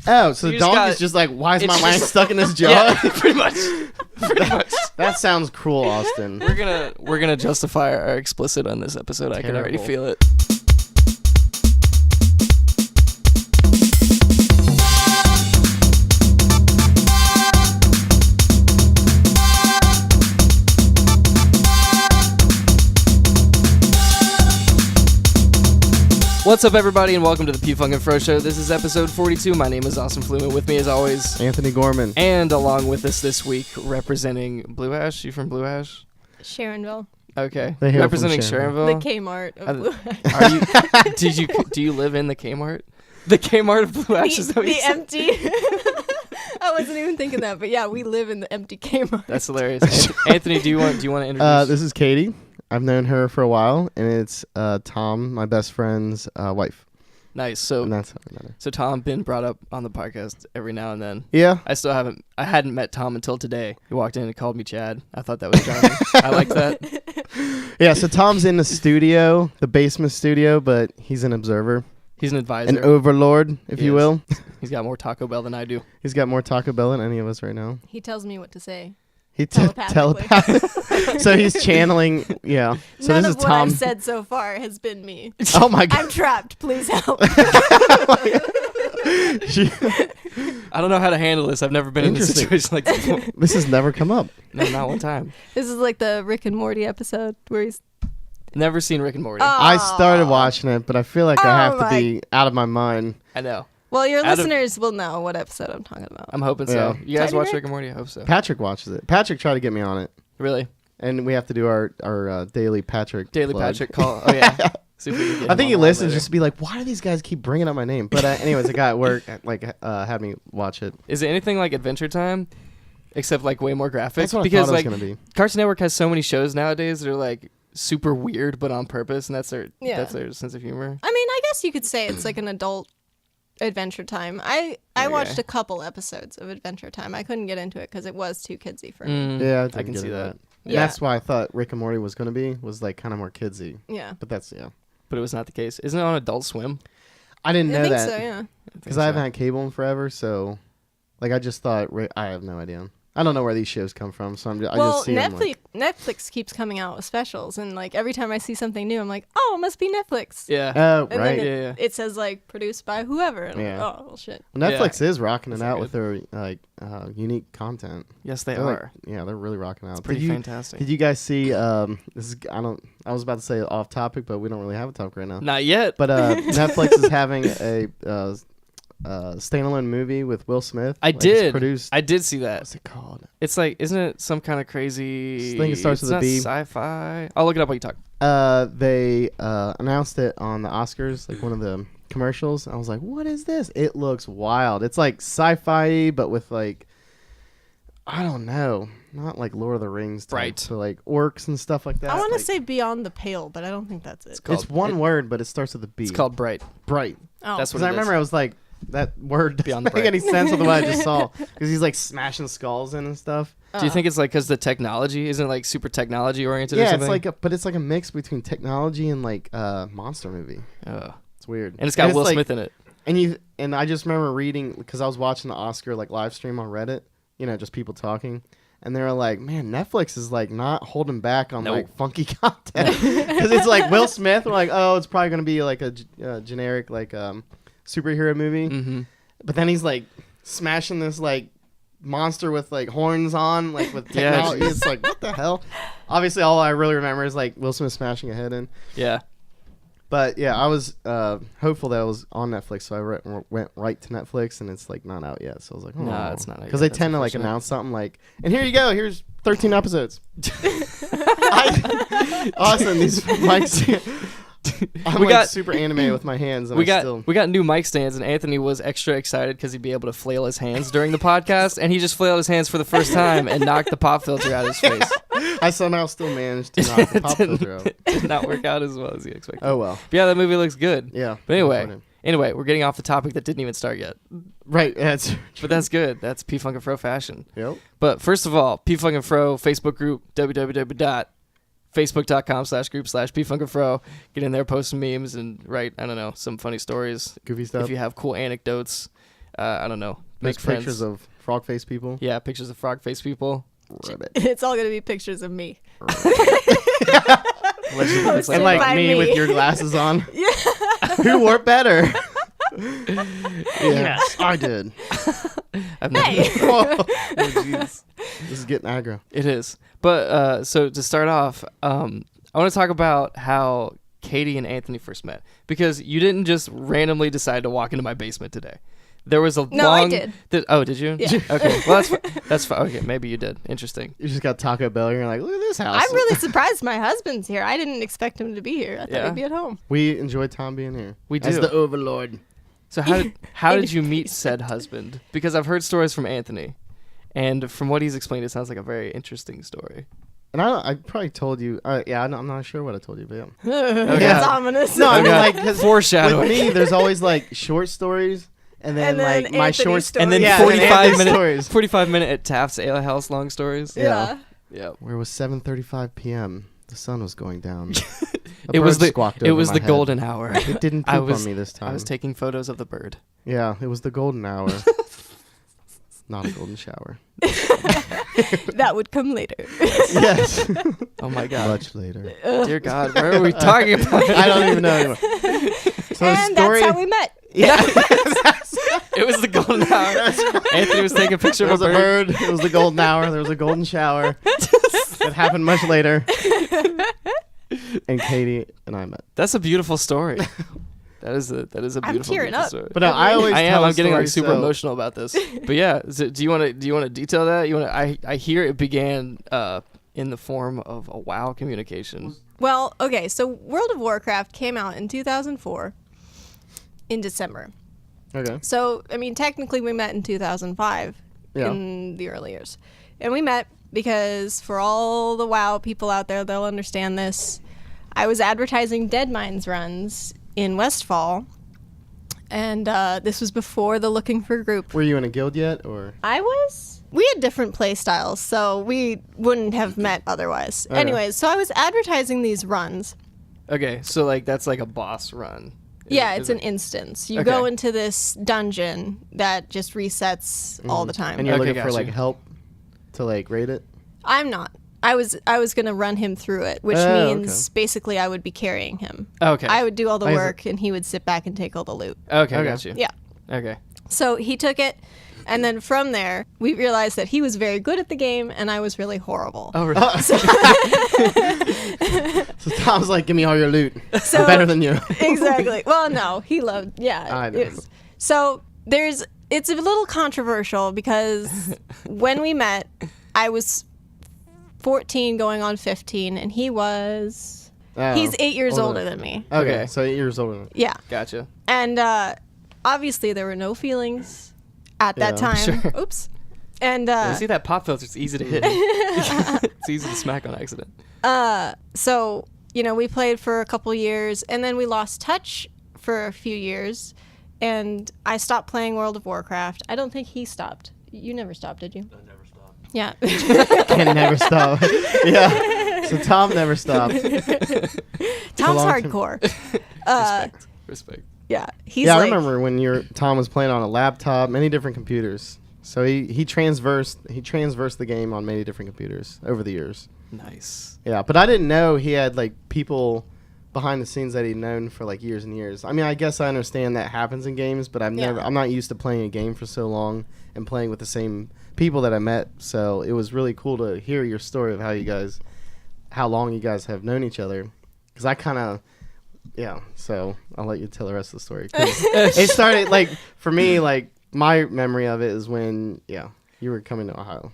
Oh, so the donkey's just like, why is my mind stuck in this jaw? Yeah, pretty much. That sounds cruel, Austin. We're gonna justify our explicit on this episode. I can already feel it. What's up, everybody, and welcome to the P Funk and Fro Show. This is episode 42. My name is Austin Fluman. With me, as always, Anthony Gorman. And along with us this week, representing Blue Ash. You from Blue Ash? Sharonville. Okay. Representing Sharonville. The Kmart of Blue Ash. Do you live in the Kmart? The Kmart of Blue Ash? The empty. I wasn't even thinking that, but yeah, we live in the empty Kmart. That's hilarious. Anthony, do you want to introduce? This is Caiti. I've known her for a while, and it's Tom, my best friend's wife. Nice. So and that's how I met her. So Tom been brought up on the podcast every now and then. Yeah. I hadn't met Tom until today. He walked in and called me Chad. I thought that was charming. I like that. Yeah, so Tom's in the studio, the basement studio, but he's an observer. He's an advisor. An overlord, if you will. He's got more Taco Bell than I do. He's got more Taco Bell than any of us right now. He tells me what to say. He telepathically. So he's channeling, yeah. So None this of is what Tom. I've said so far has been me. Oh my God. I'm trapped. Please help. I don't know how to handle this. I've never been in a situation like this before. This has never come up. No, not one time. This is like the Rick and Morty episode where he's... Never seen Rick and Morty. I started watching it, but I feel like I have to be out of my mind. I know. Well, your listeners will know what episode I'm talking about. I'm hoping so. You guys watch Rick and Morty? I hope so. Patrick watches it. Patrick tried to get me on it. Really? And we have to do our daily Patrick plug. Patrick call. Oh, yeah. See if we can get I think he him listens just to be like, why do these guys keep bringing up my name? But anyways, a guy at work had me watch it. Is it anything like Adventure Time? Except like way more graphic? That's what because I thought like it was gonna be. Cartoon Network has so many shows nowadays that are like super weird but on purpose, and that's their sense of humor. I mean, I guess you could say it's like an adult Adventure Time. I watched a couple episodes of Adventure Time. I couldn't get into it because it was too kidsy for me. Yeah, I can see that. And that's why I thought Rick and Morty was going to be like kind of more kidsy. Yeah. But that's, But it was not the case. Isn't it on Adult Swim? I didn't know I think that. so, yeah. Because I haven't had cable in forever, so like I just thought, I have no idea. I don't know where these shows come from, so I just see them. Netflix keeps coming out with specials, and like every time I see something new, I'm like, oh, it must be Netflix. Yeah. Oh, and right. then it says like produced by whoever. And I'm like, oh, well, shit. Well, Netflix is rocking it out with their like unique content. Yes, they are. They're really rocking out. It's pretty fantastic. Did you guys see? This is I was about to say off topic, but we don't really have a topic right now. Not yet. But Netflix is having a standalone movie with Will Smith. I did see that. What's it called? It's like, isn't it some kind of crazy? I think it starts with a B. Sci-fi. I'll look it up while you talk. They announced it on the Oscars, like one of the commercials. I was like, "What is this?" It looks wild. It's like sci-fi, but with like, I don't know, not like Lord of the Rings type, right? So like orcs and stuff like that. I want to say Beyond the Pale, but I don't think that's it. It's one word, but it starts with a B. It's called Bright. Bright. Oh, that's what I remember. I was like, that word doesn't make any sense with what I just saw, because he's like smashing skulls in and stuff. Do you think it's like because the technology isn't like super technology oriented? Yeah, or something? it's like a mix between technology and like monster movie. Oh, it's weird. And it's got Will Smith in it. And I just remember reading, because I was watching the Oscar like live stream on Reddit, just people talking, and they were like, "Man, Netflix is like not holding back on like funky content," because it's like Will Smith. We're like, "Oh, it's probably gonna be like a generic like superhero movie," but then he's like smashing this like monster with like horns on, like with technology. It's like, what the hell? Obviously, all I really remember is like Will Smith smashing a head in. Yeah. But yeah, I was hopeful that it was on Netflix, so I went right to Netflix, and it's like not out yet. So I was like, no, it's not out yet. Because they tend to like announce something like, and here you go, here's 13 episodes. Awesome, these mics. I'm got super animated with my hands. And we got new mic stands, and Anthony was extra excited because he'd be able to flail his hands during the podcast, and he just flailed his hands for the first time and knocked the pop filter out of his face. I somehow still managed to knock the pop filter out. Did not work out as well as he expected. Oh well. But yeah, that movie looks good. Yeah. But anyway, we're getting off the topic that didn't even start yet. Right. But that's good. That's P Funk and Fro fashion. Yep. But first of all, P Funk and Fro Facebook group, www.facebook.com/group/pfunkandfro. Get in there, post some memes, and write, I don't know, some funny stories. Goofy stuff. If you have cool anecdotes. I don't know. Make Make friends. pictures of frog face people. Yeah, pictures of frog face people. Ribbit. It's all gonna be pictures of me. And like by me me. with your glasses on. Yeah. Who wore it better? Yes, I did. I've never. Hey. Oh, jeez. This is getting aggro. It is. But so to start off, I want to talk about how Caiti and Anthony first met, because you didn't just randomly decide to walk into my basement today. There was a No, long. I did. Oh, did you? Yeah. Okay. Well, that's fine. Okay, maybe you did. Interesting. You just got Taco Bell. And you're like, look at this house. I'm really surprised my husband's here. I didn't expect him to be here. I thought Yeah. he'd be at home. We enjoy Tom being here. We As do. the overlord. So how did you meet said husband? Because I've heard stories from Anthony, and from what he's explained, it sounds like a very interesting story. And I probably told you. Yeah, I'm not sure what I told you, but yeah. That's Yeah. ominous. No, I mean Okay. like 'cause Foreshadowing. with me, there's always like short stories, and then, And then like my Anthony's short stories. And then Yeah, 45 Anthony's minute stories. 45-minute at Taft's Ale House long stories. Yeah. Yep. Where it was 7:35 p.m. The sun was going down. A It was bird the squawked it over was my the head. golden hour. It didn't I poop was- on me this time. I was taking photos of the bird. Yeah, it was the golden hour. Not a golden shower. That would come later. Yes. Oh my god. Much later. Dear God, where are we talking about? I don't even know anymore. So And the story. that's how we met. Yeah. It was the golden hour. Anthony was taking a picture There of was a a bird. bird. It was the golden hour. There was a golden shower. It happened much later. And Caiti and I met. That's a beautiful story. That is a beautiful, I'm tearing beautiful up. story. But no, I always. I am. tell I'm getting like stories, super so- emotional about this. But yeah, so do you want to detail that? You want to? I hear it began in the form of a WoW communication. Well, okay, so World of Warcraft came out in 2004 in December. Okay. So, I mean, technically we met in 2005 Yeah. in the early years. And we met because for all the WoW people out there, they'll understand this. I was advertising Deadmines runs in Westfall. And this was before the Looking for group. Were you in a guild yet, or? I was. We had different play styles, so we wouldn't have met otherwise. Okay. Anyways, so I was advertising these runs. Okay, so like that's like a boss run. Yeah, Is it's it- an instance. You Okay. go into this dungeon that just resets all the time. And you're Okay, looking for gotcha. like help to like rate it. I'm not. I was gonna run him through it, which Oh, means basically I would be carrying him. Okay. I would do all the I see. work, and he would sit back and take all the loot. Okay, Okay. got you. Yeah. Okay. So he took it, and then from there we realized that he was very good at the game, and I was really horrible. Oh, really? So Tom's like, "Give me all your loot. So- I'm better than you." Exactly. Well, no, he loved. Yeah. I know. So it's a little controversial because when we met, I was 14 going on 15, and he was. Oh, He's 8 years older than me. Okay, Okay. so 8 years older. Yeah. Gotcha. And obviously there were no feelings at that Yeah, time. sure. Oops. And You see that pop filter? It's easy to hit. It's easy to smack on accident. so, you know, we played for a couple years, and then we lost touch for a few years, and I stopped playing World of Warcraft. I don't think he stopped. You never stopped, did you? I never stopped. Yeah. Can never stop. Yeah. So Tom never stopped. Tom's long term- hardcore. Respect. Yeah. He's Yeah, I like, remember when Tom was playing on a laptop, many different computers. So he transversed the game on many different computers over the years. Nice. Yeah, but I didn't know he had like people behind the scenes that he'd known for like years and years. I mean, I guess I understand that happens in games, but I'm not used to playing a game for so long and playing with the same people that I met. So it was really cool to hear your story of how long you guys have known each other. Because I kind of, so I'll let you tell the rest of the story. 'Cause it started like, for me, like my memory of it is when, you were coming to Ohio.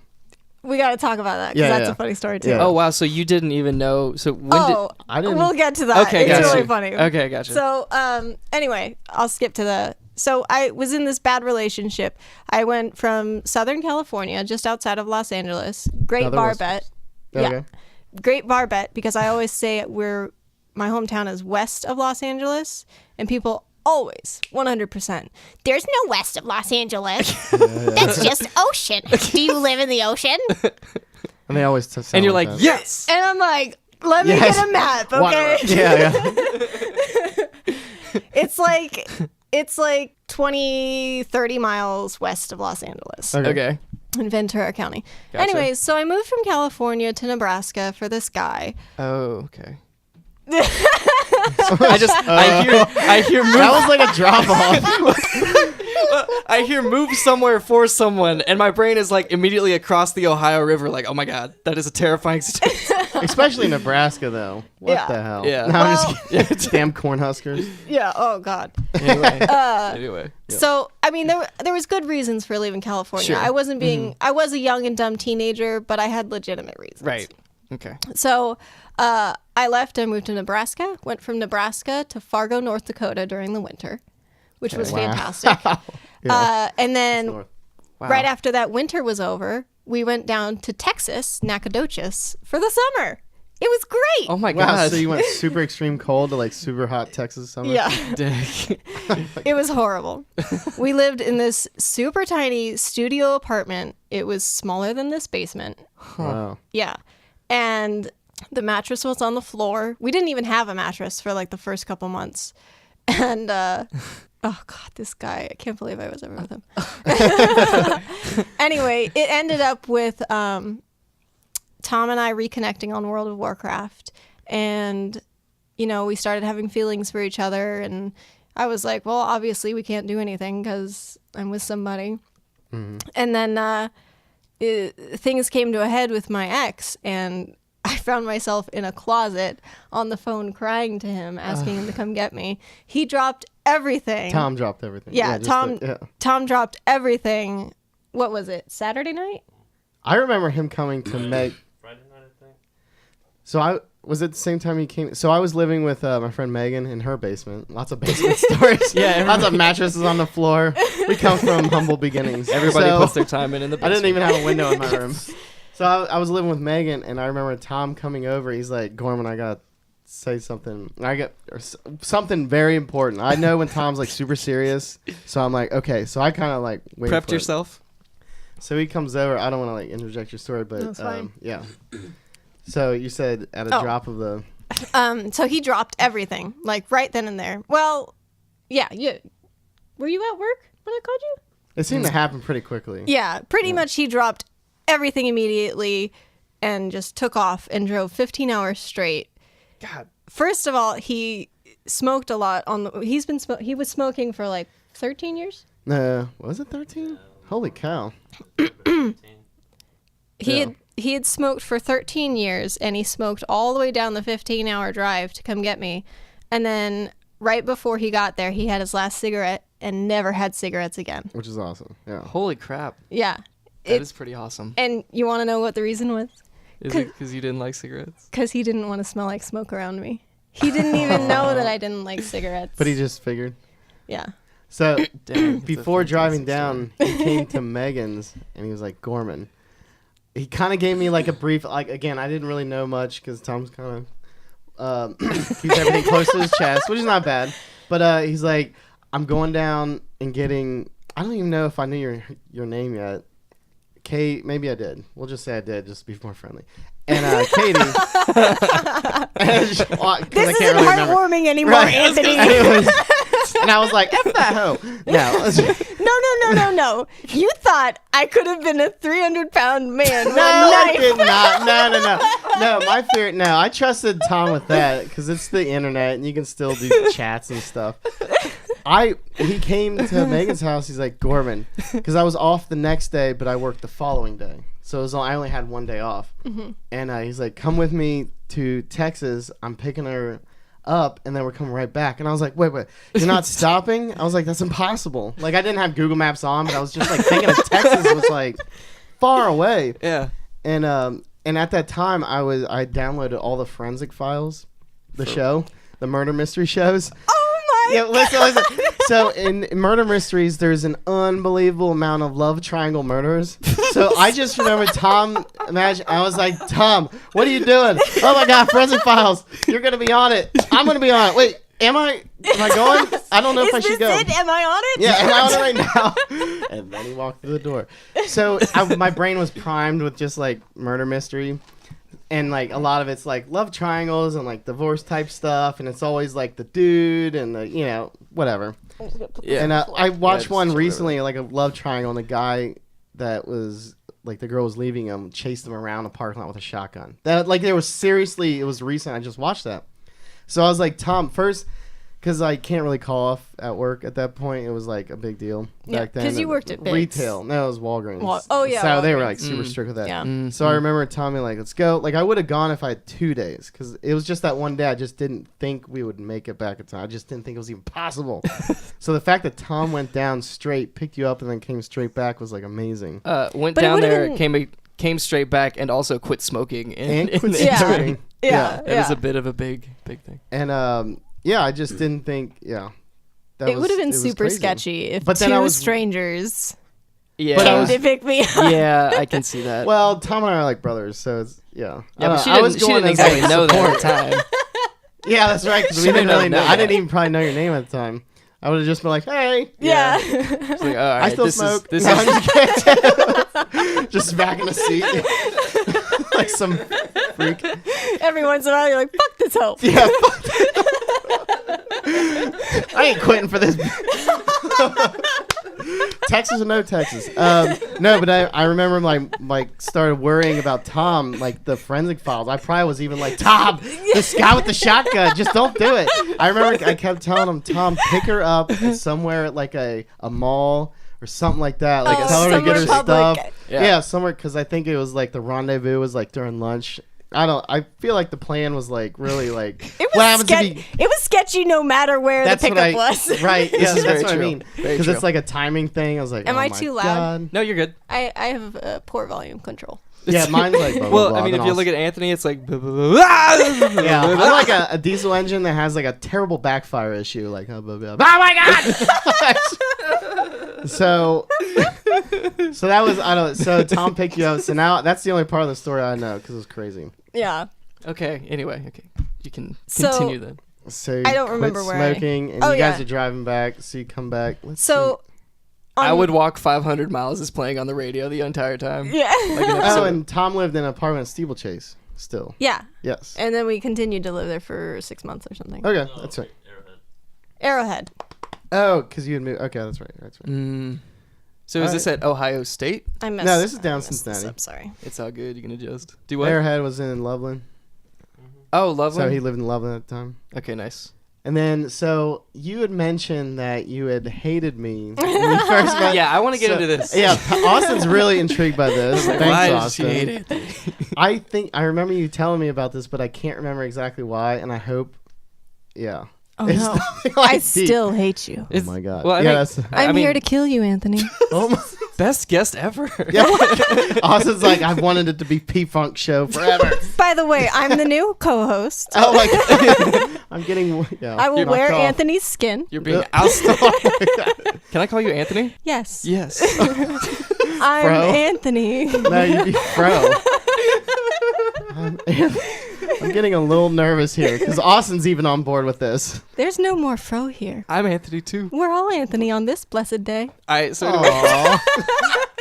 we got to talk about that because Yeah, that's yeah. a funny story, too. Yeah. Oh wow! So you didn't even know? So when I didn't- we'll get to that. Okay, it's gotcha. really funny. Okay, gotcha. So, anyway, I'll skip to So I was in this bad relationship. I went from Southern California, just outside of Los Angeles. Great Another bar West bet. Coast. Yeah. Okay. Great bar bet because I always say my hometown is west of Los Angeles, and people always 100%. There's no west of Los Angeles. That's just ocean. Do you live in the ocean? And they always sound and you're like, that. yes. And I'm like, let me Yes. get a map, What- okay? Yeah. It's like 20, 30 miles west of Los Angeles. Okay. In Ventura County. Gotcha. Anyways, so I moved from California to Nebraska for this guy. Oh, okay. I hear move, That was like a drop off. I hear move somewhere for someone, and my brain is like immediately across the Ohio River. Like, oh my god, that is a terrifying situation. Especially Nebraska, though. What Yeah. the hell? Yeah. No, I'm just kidding. Damn Cornhuskers. Yeah, oh God. Anyway. Anyway. Yeah. So, I mean, there was good reasons for leaving California. Sure. I wasn't being, I was a young and dumb teenager, but I had legitimate reasons. Right. Okay. So, I left and moved to Nebraska, went from Nebraska to Fargo, North Dakota during the winter, which was Wow. fantastic. Yeah. And then North. Wow. right after that winter was over, we went down to Texas, Nacogdoches, for the summer. It was great. Oh my Wow, god. so you went super extreme cold to like super hot Texas summer? Yeah. Dick. It was horrible. We lived in this super tiny studio apartment. It was smaller than this basement. Wow. Yeah. And the mattress was on the floor. We didn't even have a mattress for like the first couple months. And oh God, this guy, I can't believe I was ever with him. Anyway, it ended up with Tom and I reconnecting on World of Warcraft. And, you know, we started having feelings for each other. And I was like, well, obviously we can't do anything because I'm with somebody. Mm-hmm. And then things came to a head with my ex, and I found myself in a closet on the phone crying to him, asking him to come get me. He dropped everything. Tom dropped everything. Yeah, just Tom. yeah. Tom dropped everything. What was it? Saturday night? I remember him coming to Meg. Friday night, I think. So was it the same time he came? So I was living with my friend Megan in her basement. Lots of basement stories. Yeah, lots of mattresses on the floor. We come from humble beginnings. Everybody So, puts their time in the I basement. didn't even have a window in my room. So I was living with Megan, and I remember Tom coming over. He's like, "Gorman, I gotta say something. Something very important." I know when Tom's like super serious, so I'm like, "Okay." So I kind of like wait Prepped for it. yourself. So he comes over. I don't want to like interject your story, but That's fine. yeah. So you said at a Oh. drop of the. So he dropped everything, like right then and there. Well, yeah. Were you at work when I called you? It seemed to happen pretty quickly. Yeah, pretty much he dropped everything immediately and just took off and drove 15 hours straight. God. First of all, he smoked a lot he was smoking for like 13 years. No, was it 13? Holy cow! He had smoked for 13 years, and he smoked all the way down the 15-hour drive to come get me. And then right before he got there, he had his last cigarette and never had cigarettes again. Which is awesome. Yeah. Holy crap. Yeah. That is pretty awesome. And you want to know what the reason was? Is it because you didn't like cigarettes? Because he didn't want to smell like smoke around me. He didn't even know that I didn't like cigarettes. But he just figured. Yeah. So Dang, before that's a driving fantastic down, he came to Megan's and he was like, "Gorman." He kind of gave me like a brief, like again, I didn't really know much because Tom's kind of keeps everything close to his chest, which is not bad. But he's like, "I'm going down and getting." I don't even know if I knew your name yet. Kate, maybe I did. We'll just say I did, just to be more friendly. And Katie. This isn't heartwarming anymore, Right. Anthony. Anyways, and I was like, "F that hoe." No. You thought I could have been a 300-pound man. No, I did not. No, my fear. No, I trusted Tom with that because it's the internet and you can still do chats and stuff. He came to Megan's house. He's like, "Gorman," because I was off the next day, but I worked the following day, so I only had one day off. Mm-hmm. And he's like, "Come with me to Texas. I'm picking her up, and then we're coming right back." And I was like, "Wait, you're not stopping?" I was like, "That's impossible." Like I didn't have Google Maps on, but I was just like thinking of Texas was like far away. Yeah. And at that time, I downloaded all the forensic files, the murder mystery shows. Oh my Yeah, listen. So in murder mysteries, there's an unbelievable amount of love triangle murders. So I just remember Tom. Imagine I was like, "Tom, what are you doing?" "Oh my God, forensic files. You're gonna be on it. I'm gonna be on it." "Wait, am I going?" "I don't know if I should go." It? Am I on it? "Yeah, am I on it right now?" And then he walked through the door. So my brain was primed with just like murder mystery. And like a lot of it's like love triangles and like divorce type stuff, and it's always like the dude and the whatever. Yeah. And I watched just one chill recently, like a love triangle, and the guy that was like the girl was leaving him, chased him around a parking lot with a shotgun. That like there was seriously, it was recent. I just watched that, so I was like, Tom, first, because I can't really call off at work at that point. It was like a big deal back then. Because you worked at Biggs. retail. No, it was Walgreens. Oh yeah. So they were Walgreens. like super strict with that. Yeah. So I remember telling me like, let's go. Like I would have gone if I had 2 days, because it was just that one day. I just didn't think we would make it back in time. I just didn't think it was even possible. So the fact that Tom went down straight, picked you up, and then came straight back was like amazing. Went But it down would've there, been- came straight back, and also quit smoking. And quit Yeah. smoking. Yeah. It was a bit of a big thing. And yeah, I just didn't think. Yeah. It would have been it was super crazy. sketchy if But then I two was- strangers Yeah. But I came was- to pick me up. Yeah, I can see that. Well, Tom and I are like brothers, so it's yeah. yeah, but she I was didn't going as, exactly like, know that at the support. time. Yeah, that's right. Because She we didn't didn't really know know. I that. didn't even probably know your name at the time. I would have just been like, "Hey, Yeah. It's like, all right, I still this smoke." Is, No, this I'm is, just kidding. Just back in the seat, like some freak. Every once in a while, you're like, "Fuck this hoe." Yeah, I ain't quitting for this. Texas or no Texas? No, but I remember like started worrying about Tom, like the forensic files. I probably was even like, Tom, this guy with the shotgun, just don't do it. I remember I kept telling him, Tom, pick her up somewhere at like a mall or something like that. Like Oh, tell her to get her somewhere public. stuff. Yeah. Yeah, somewhere, because I think it was like the rendezvous was like during lunch. I feel like the plan was like really like It what was happens if It was sketchy no matter where the that's what pickup I was. right. Yeah, This is that's very what I true. mean. Very Because true. it's like a timing thing. I was like, Am oh I my too loud? God. no, you're good. I have poor volume control. Yeah, mine's like blah, blah, Well, blah, I mean, then if you I'll- look at Anthony, it's like. yeah, I'm like a diesel engine that has like a terrible backfire issue. Like, oh my God! So that was I don't. So Tom picked you up. So now that's the only part of the story I know because it was crazy. Yeah. Okay. Anyway. Okay. You can So- continue then. So I don't quit remember where I- smoking, and Oh, you guys yeah. are driving back. So you come back. Let's So. I would walk 500 miles is playing on the radio the entire time. Yeah. Like an see. episode. Oh, and Tom lived in an apartment in Steeplechase. Still, Yeah. yes. And then we continued to live there for 6 months or something. Okay, that's right. Arrowhead. Oh, because you had moved. Okay, that's right. That's right. Mm. So is this at Ohio State? I missed. No, this is down I messed this Cincinnati. up, sorry. It's all good. You can adjust. Do what? Airhead was in Loveland, Oh, Loveland. so he lived in Loveland at the time. Okay, nice. And then, so you had mentioned that you had hated me when you first met. Yeah, I want to get So- into this. Yeah, Austin's really intrigued by this. Thanks, Why does Austin. she hate Anthony? I think I remember you telling me about this, but I can't remember exactly why. And I hope, yeah. Oh, It's no. nothing like I deep. still hate you. Oh my God. Well, I yeah, mean, that's I'm I mean, here to kill you, Anthony. oh my, best guest ever. yeah. Austin's like, I've wanted it to be P-Funk show forever. By the way, I'm the new co-host. Oh my God. I'm getting, yeah. I will knocked wear off. Anthony's skin. You're being Yeah. ousted. Oh my God. Can I call you Anthony? Yes. Yes. I'm Bro. Anthony. No, you'd be fro. I'm getting a little nervous here because Austin's even on board with this. There's no more fro here. I'm Anthony too. We're all Anthony on this blessed day. All right. So anyway, Aww.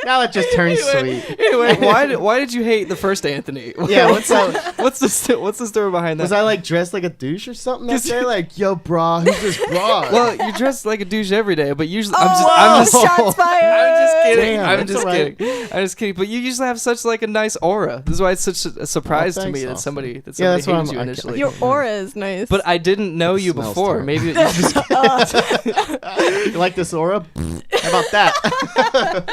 Now that just turns sweet. anyway, why did you hate the first Anthony? Yeah, what's up? What's the story behind that? Was I like dressed like a douche or something that day? Like, yo, bra, who's this bra? Well, you're dressed like a douche every day, but usually Oh, I'm just shots fired. I'm just kidding. Damn, I'm that's just all right. kidding. I'm just kidding. But you usually have such like a nice aura. This is why it's such a surprise to thanks, me that Austin. somebody Yeah, hated that's what you I initially. Your aura is nice. But I didn't know you smells before. terrible. Maybe you just You like this aura? How about that?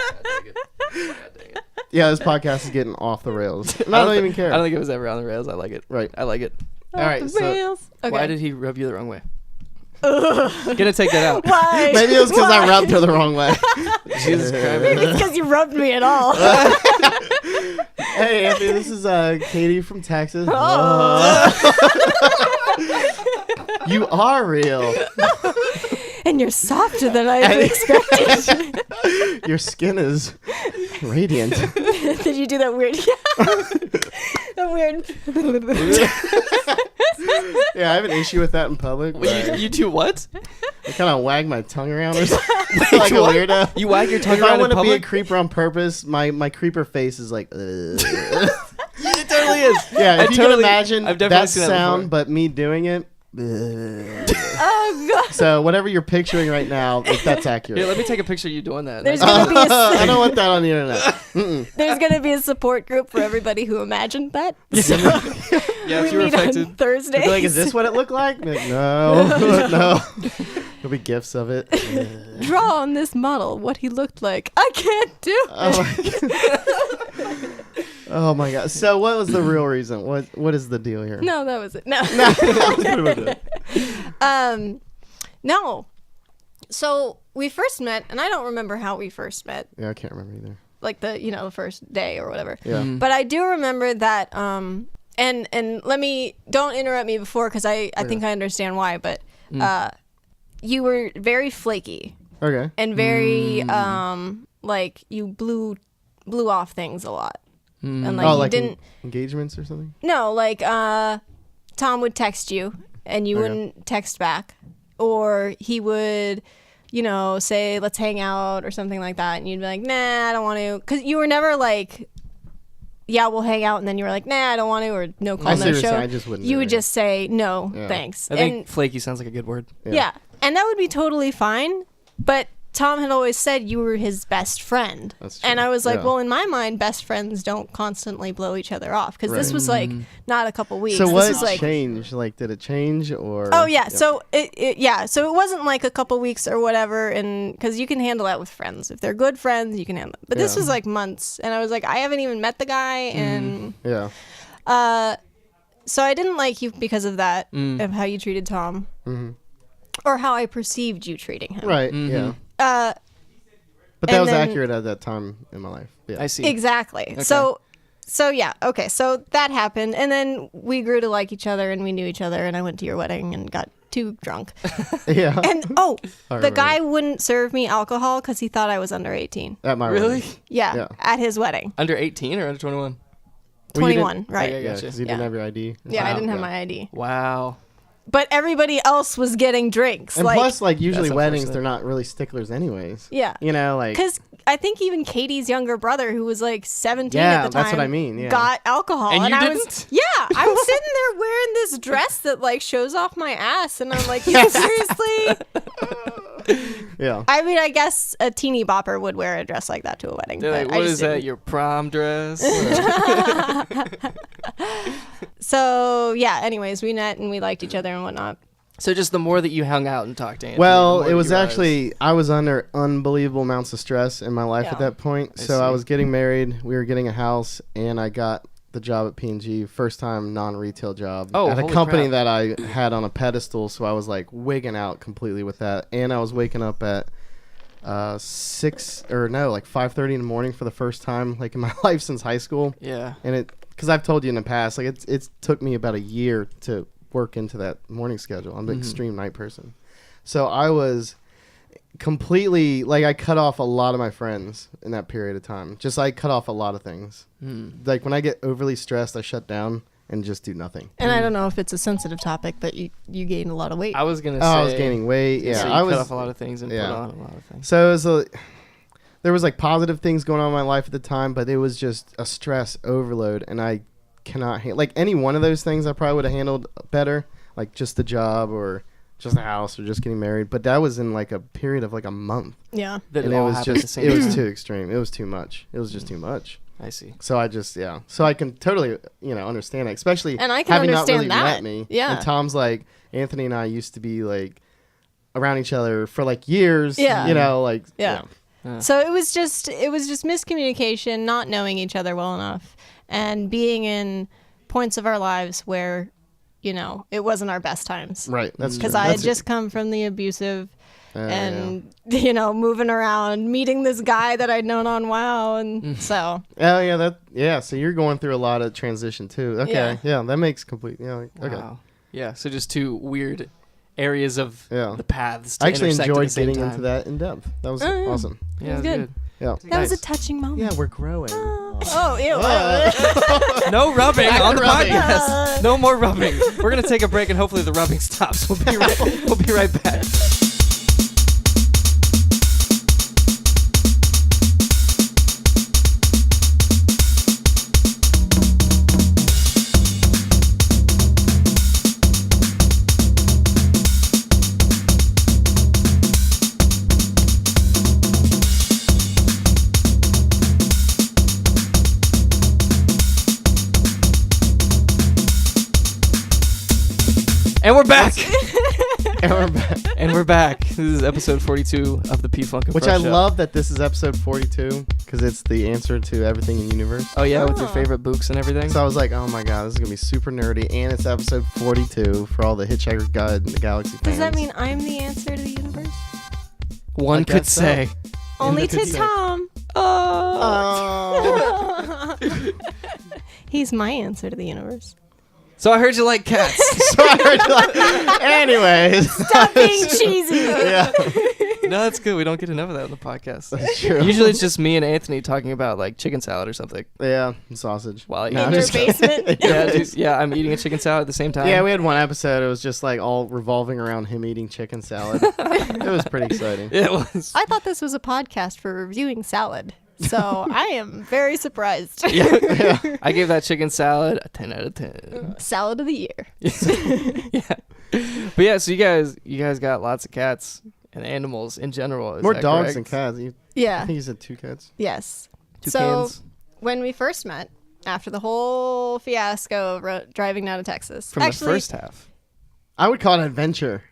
Yeah, this podcast is getting off the rails. And I don't even care. I don't think it was ever on the rails. I like it. Right. I like it. All right, The so rails. Okay. Why did he rub you the wrong way? Gonna take that out. Why? maybe it was because I Why? rubbed her the wrong way. Jesus Christ. Maybe it's because you rubbed me at all. Hey, Anthony, this is Katie from Texas. You are real. And you're softer than I expected. Your skin is radiant. Did you do that weird? That weird. Yeah, I have an issue with that in public. You do what? I kind of wag my tongue around or something like a what? weirdo. You wag your tongue If I around in want to be a public? creeper on purpose, my creeper face is like. It totally is. Yeah, I if you totally- can imagine I've definitely that seen that sound, before. but me doing it, Oh god. So whatever you're picturing right now, that's accurate. Here, let me take a picture of you doing that. There's gonna be I don't want that on the internet. there's gonna be a support group for everybody who imagined that. So Yeah, we if you were meet on affected. Thursdays. You'd be like, is this what it looked like? Be like, no, no. There'll be gifs of it. Draw on this model what he looked like. I can't do it. Oh my god. Oh my god. So what was the real reason? What is the deal here? No, that was it. No. No. No. So we first met, and I don't remember how we first met, Yeah, I can't remember either. like the first day or whatever. Yeah. But I do remember that. And don't interrupt me before because I think I understand why. But you were very flaky Okay. and very like you blew off things a lot. And like Oh, you like didn't. engagements or something? No, like Tom would text you and you Okay. wouldn't text back, or he would, say let's hang out or something like that, and you'd be like, nah, I don't want to, because you were never like, yeah, we'll hang out, and then you were like, nah, I don't want to, or no call, I see no what you're show. saying, I just wouldn't You do would it. just say no, Yeah. thanks. I think flaky sounds like a good word. Yeah, and that would be totally fine, but Tom had always said you were his best friend. That's true. And I was like, Yeah. well, in my mind, best friends don't constantly blow each other off. Because this Right. was like not a couple weeks. So this what was like, changed? Like, did it change or? oh yeah. So so it wasn't like a couple weeks or whatever. And because you can handle that with friends. If they're good friends, you can handle it. But this Yeah. was like months. And I was like, I haven't even met the guy. And Yeah. so I didn't like you because of that, of how you treated Tom. Or how I perceived you treating him. Right. Yeah. But that and was then- accurate at that time in my life. Yeah. I see. Exactly. So yeah, okay. So that happened, and then we grew to like each other, and we knew each other, and I went to your wedding and got too drunk. Yeah. And I the remember. guy wouldn't serve me alcohol because he thought I was under 18. At my Really? wedding. Yeah, Yeah. at his wedding. Under 18 or under 21? Well, you 21, didn't- right? Okay, Yeah, gotcha. because you didn't Yeah. have your ID. Yeah, I Wow. didn't have Yeah. my ID. Wow. But everybody else was getting drinks. And plus, like, usually That's weddings, unfortunate. they're not really sticklers anyways. Yeah. You know, like. Because I think even Katie's younger brother, who was like 17 Yeah, at the time, that's what I mean, yeah. got alcohol. And you I didn't? was, yeah, I was sitting there wearing this dress that like shows off my ass, and I'm like, you seriously? Yeah. I mean, I guess a teeny bopper would wear a dress like that to a wedding. They're but like, I what just is that? didn't. Your prom dress? So yeah. Anyways, we met and we liked each other and whatnot. So just the more that you hung out and talked to Anthony, Well, the more it was you realized- actually, I was under unbelievable amounts of stress in my life Yeah. at that point. I So I see. was getting married, we were getting a house, and I got the job at P&G, first time non-retail job Oh, at a holy company crap. that I had on a pedestal. So I was like wigging out completely with that. And I was waking up at 5:30 in the morning for the first time like in my life since high school. Yeah. And because I've told you in the past, like it's took me about a year to work into that morning schedule. I'm an extreme night person. So I was completely, like, I cut off a lot of my friends in that period of time. Just, I cut off a lot of things. Like, when I get overly stressed, I shut down and just do nothing. And I don't know if it's a sensitive topic, but you gained a lot of weight. I was going to Oh, say. I was gaining weight. Yeah, So you I cut was. off a lot of things and yeah. put on a lot of things. So it was there was like positive things going on in my life at the time, but it was just a stress overload, and I cannot like any one of those things. I probably would have handled better, like just the job or just the house or just getting married. But that was in like a period of like a month, yeah. That and it it all was happened at the just same it was time. too extreme. It was too much. It was just too much. I see. So I just so I can totally understand it, especially And I can having understand not really that. met me. Yeah. And Tom's like, Anthony and I used to be like around each other for like years. Yeah. Like Yeah. So it was just miscommunication, not knowing each other well enough, and being in points of our lives where, it wasn't our best times. Right. That's Because true. I had That's just come from the abusive and, yeah. moving around, meeting this guy that I'd known on WoW. And so, Oh yeah, so you're going through a lot of transition too. Okay. Yeah, that makes complete okay. Wow. Yeah. So just two weird areas of Yeah. the paths to I actually intersect at enjoyed the same getting time. into that in depth. That was Oh, yeah. awesome. Yeah, It was it was good. Yeah. that was a Nice. touching moment. Yeah, we're growing. Oh, ew. No rubbing on the rubbing. podcast. No more rubbing. We're gonna take a break and hopefully the rubbing stops. We'll be right back. And we're back. And we're back. And we're back. This is episode 42 of the P-Funk and Which Fresh I Show. love that this is episode 42 because it's the answer to everything in the universe. Oh, yeah, with your favorite books and everything. So I was like, oh my god, this is going to be super nerdy. And it's episode 42 for all the Hitchhiker's Guide in the Galaxy fans. Does that mean I'm the answer to the universe? One I could guess so. say. Only could to say. Tom. Oh. He's my answer to the universe. So I heard you like cats. Anyways. Stop being cheesy. Yeah. No, that's good. We don't get enough of that on the podcast. That's true. Usually it's just me and Anthony talking about like chicken salad or something. Yeah, and sausage. While I No, eat. I'm In your just kidding. basement? Yeah, dude, yeah, I'm eating a chicken salad at the same time. Yeah, we had one episode. It was just like all revolving around him eating chicken salad. It was pretty exciting. It was. I thought this was a podcast for reviewing salad. So I am very surprised. Yeah. I gave that chicken salad a 10 out of 10. Salad of the year. Yeah. But yeah, so you guys got lots of cats and animals in general. Is More that dogs correct? than cats. I Yeah. think you said 2 cats. Yes. Two So cans when we first met, after the whole fiasco of driving down to Texas. from Actually, the first half. I would call it adventure.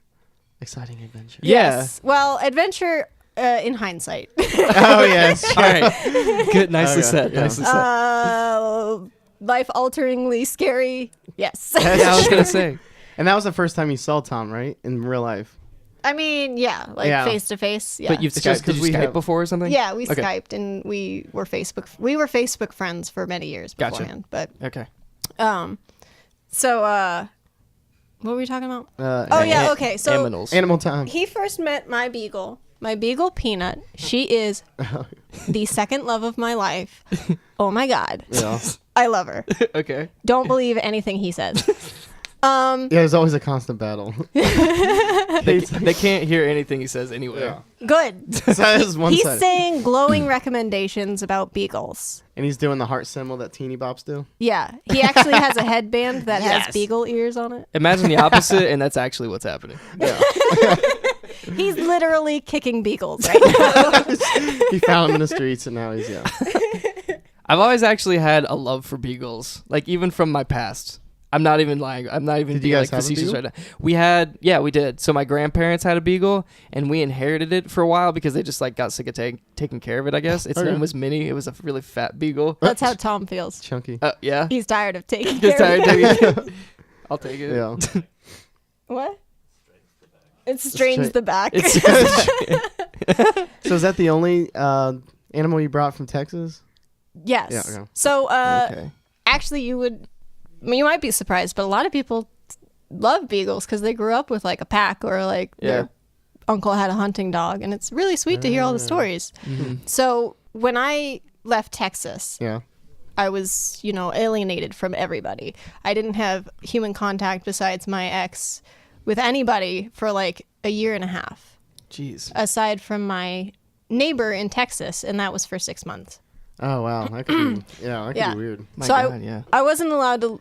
Exciting adventure. Yeah. Yes. Well, adventure in hindsight. Oh, yes. All right. Good. Nicely Okay, said. yeah. Nicely said. Life-alteringly scary. Yes. Yeah, I was gonna say. And that was the first time you saw Tom, right? In real life. I mean, yeah, like Yeah. face to face. Yeah. But you've It's just Skyped. Did 'cause you we Skype have- before or something? yeah, we Okay. Skyped and we were Facebook friends for many years Gotcha. beforehand. But Okay. so what were we talking about? Oh, yeah, okay. So Aminals. Animal Time. he first met my beagle Peanut. She is the second love of my life. Oh my god. Yeah. I love her. Okay. Don't believe anything he says. Yeah, there's always a constant battle. They can't hear anything he says anyway. Good. So that is one He's side. saying glowing recommendations about beagles. And he's doing the heart symbol that teeny bops do. Yeah, he actually has a headband that Yes. has beagle ears on it. Imagine the opposite, and that's actually what's happening. Yeah. He's literally kicking beagles right now. He found him in the streets and now he's, I've always actually had a love for beagles, like even from my past. I'm not even lying. I'm not even Did you being guys like have a facetious beagle? right now. We did. So my grandparents had a beagle, and we inherited it for a while because they just like got sick of taking care of it. I guess its Okay. name was Minnie. It was a really fat beagle. That's how Tom feels. chunky. Yeah. He's tired of taking Just care of tired it. taking it. I'll take it. Yeah. What? It strains straight- the back. It's So is that the only animal you brought from Texas? Yes. Yeah, okay. So okay. actually you might be surprised, but a lot of people love beagles because they grew up with like a pack or like their uncle had a hunting dog, and it's really sweet to hear all the stories. Mm-hmm. So when I left Texas, Yeah. I was, alienated from everybody. I didn't have human contact besides my ex with anybody for like a year and a half, Jeez. aside from my neighbor in Texas, and that was for 6 months. Oh, wow. That could be, that could be weird. My So God, yeah. I wasn't allowed to.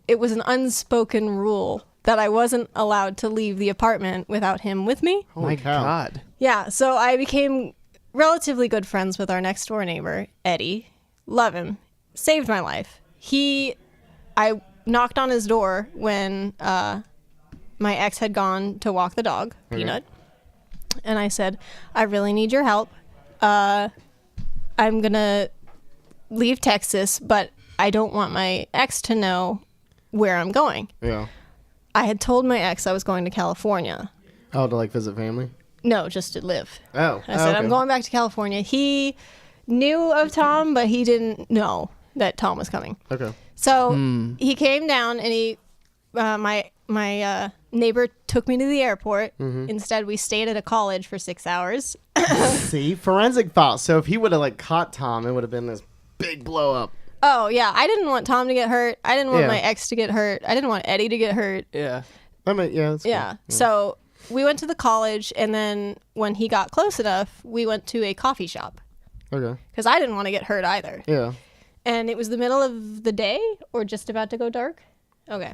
It was an unspoken rule that I wasn't allowed to leave the apartment without him with me. Holy My cow. God. Yeah, so I became relatively good friends with our next door neighbor, Eddie. Love him. Saved my life. I knocked on his door when my ex had gone to walk the dog, Peanut. And I said, I really need your help. I'm going to leave Texas, but I don't want my ex to know where I'm going. Yeah. I had told my ex I was going to California. Oh, to like visit family? No, just to live. Oh. I said, okay. I'm going back to California. He knew of Tom, but he didn't know that Tom was coming. Okay. So he came down and my neighbor took me to the airport. Mm-hmm. Instead, we stayed at a college for 6 hours. See? Forensic thought. So if he would have like caught Tom, it would have been this big blow up. Oh, yeah. I didn't want Tom to get hurt. I didn't want Yeah. my ex to get hurt. I didn't want Eddie to get hurt. Yeah. I mean, yeah. That's Yeah. cool. So we went to the college, and then when he got close enough, we went to a coffee shop Okay. because I didn't want to get hurt either. Yeah. And it was the middle of the day or just about to go dark. Okay.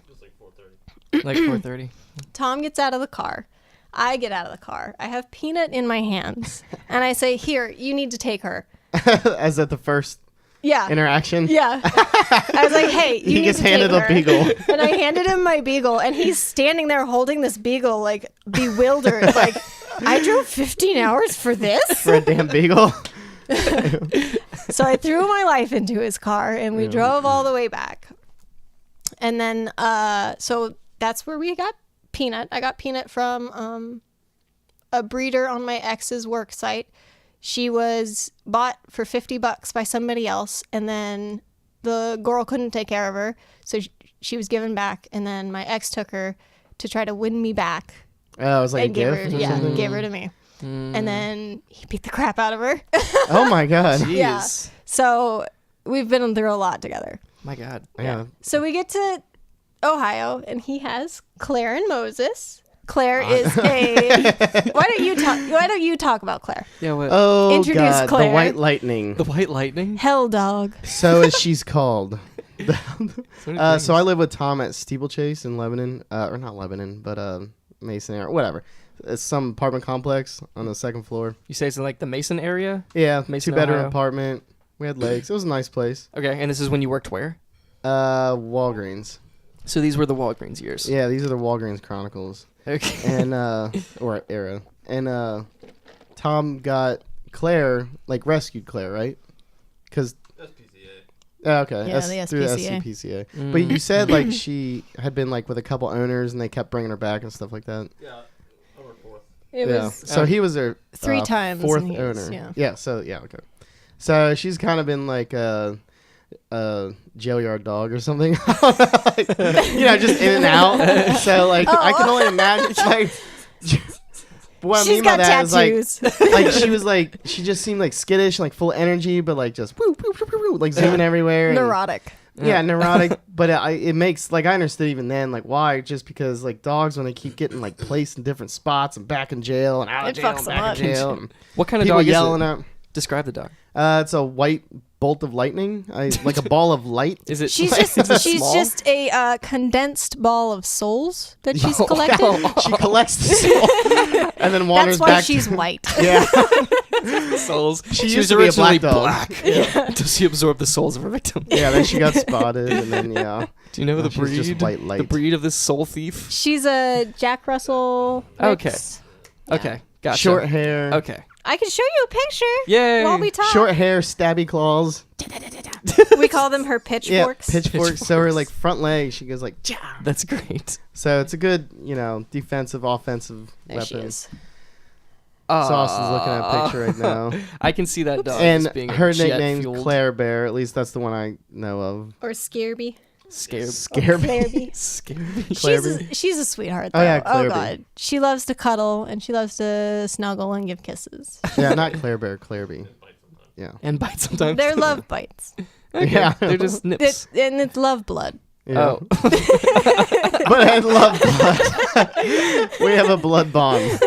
Like 4:30. Tom gets out of the car. I get out of the car. I have Peanut in my hands. And I say, here, you need to take her. As at the first Yeah. interaction. Yeah. I was like, hey, you He need gets to handed take a her. beagle. And I handed him my beagle, and he's standing there holding this beagle, like, bewildered. Like, I drove 15 hours for this? For a damn beagle. So I threw my life into his car, and we drove all the way back. And then, so that's where we got Peanut. I got Peanut from a breeder on my ex's work site. She was bought for $50 by somebody else, and then the girl couldn't take care of her, so she was given back, and then my ex took her to try to win me back. Oh, it was like And a gave gift her, or yeah, something? gave her to me. And then he beat the crap out of her. Oh, my God. Jeez. Yeah. So we've been through a lot together. My God. Yeah. So we get to Ohio, and he has Claire and Moses. Claire is a. Why don't you talk about Claire? Yeah. What? Oh, Introduce God. Claire. The White Lightning. The White Lightning. Hell dog. So as she's called. So many So things. I live with Tom at Steeplechase in Lebanon. Or not Lebanon, but Mason area. Whatever. It's some apartment complex on the second floor. You say it's in like the Mason area. Yeah. Mason, 2-bedroom Ohio. apartment. We had lakes. It was a nice place. Okay, and this is when you worked where? Walgreens. So these were the Walgreens years. Yeah, these are the Walgreens Chronicles. Okay. And or era. And Tom got Claire, like rescued Claire, right? Because okay, Yeah, the through the SPCA. SCPCA. But you said like she had been like with a couple owners and they kept bringing her back and stuff like that. Yeah, over fourth. It Yeah. was So he was her 3 times. fourth and he was- owner. Yeah. So yeah, okay. So she's kind of been like a jail yard dog or something. You know, just in and out. So like I can only imagine like what I She's mean by got that is tattoos. like she was like she just seemed like skittish, like full energy, but like just woo, woo, woo, woo, woo, like zooming everywhere. and- Neurotic. Yeah, neurotic, but it makes like I understood even then like why, just because like dogs when they keep getting like placed in different spots and back in jail and out of It jail fucks and them back up. in jail. And What kind of people dog yelling is it? at. Describe the dog. It's a white bolt of lightning, like a ball of light. Is it? She's is it she's small? just a condensed ball of souls that she's Oh, collected. wow. She collects the soul and then wanders That's why back. she's white. Yeah, souls. She was used to be a originally black dog. black. Does she absorb the souls of her victims? yeah. Then she got spotted, and then yeah. Do you know No, the she's breed? just white light. The breed of this soul thief. She's a Jack Russell. Okay. mix. Okay, gotcha. Short hair. Okay. I can show you a picture Yay. while we talk. Short hair, stabby claws. We call them her Yeah, pitchforks. pitchforks. So her like front leg, she goes like. "Jah." That's great. So it's a good, defensive, offensive There she weapon. is. Sauce is looking at a picture right now. I can see that dog And as being her a jet nickname's fueled. Claire Bear. At least that's the one I know of. Or Scareby. Scared. Clairby. Scared. She's a sweetheart, though. Oh, yeah, Oh, Clairby. God. She loves to cuddle, and she loves to snuggle and give kisses. Yeah, not Claire Bear, Clairby. Yeah. And bite sometimes. They're love bites. Okay. Yeah. They're just nips. And it's love blood. Yeah. Oh. But I love blood. We have a blood bond,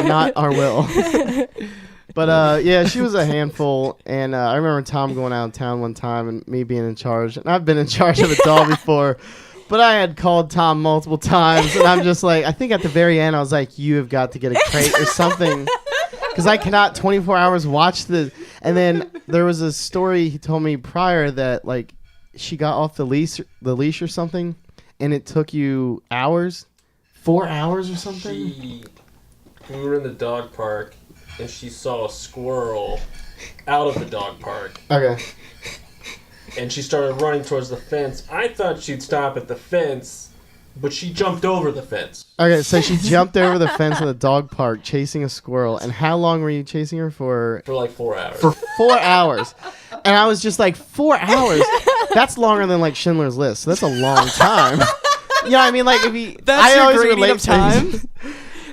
not our will. But yeah, she was a handful, and I remember Tom going out of town one time and me being in charge. And I've been in charge of a dog before, but I had called Tom multiple times, and I'm just like, I think at the very end, I was like, you have got to get a crate or something, because I cannot 24 hours watch the. And then there was a story he told me prior that like she got off the leash or something, and it took you hours, 4 hours or something. We were in the dog park, and she saw a squirrel out of the dog park, Okay. and she started running towards the fence. I thought she'd stop at the fence, but she jumped over the fence. Okay, so she jumped over the fence in the dog park chasing a squirrel. And how long were you chasing her for? For like 4 hours. For 4 hours. And I was just like, 4 hours? That's longer than like Schindler's List. So that's a long time. You know what I mean? Like if you, That's I your always grading relate of time?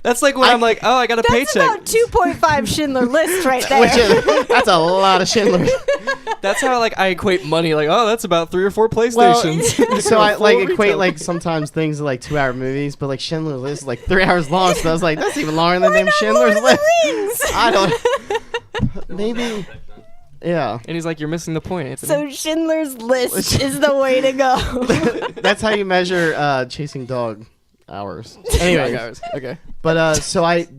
That's like when I'm like, oh, I got a That's paycheck. about 2.5 Schindler List right there. Which is, that's a lot of Schindler's. That's how like I equate money. Like, oh, that's about 3 or 4 Well, PlayStations. so I like Full equate retail. like sometimes things to like 2-hour movies, but like Schindler's List is like 3 hours long. So I was like, that's even longer than the name Schindler's Lord of the List. Rings? I don't. Maybe. Yeah. And he's like, you're missing the point, Anthony. So Schindler's List is the way to go. That's how you measure chasing dog hours. Dog Anyways, hours. Okay. but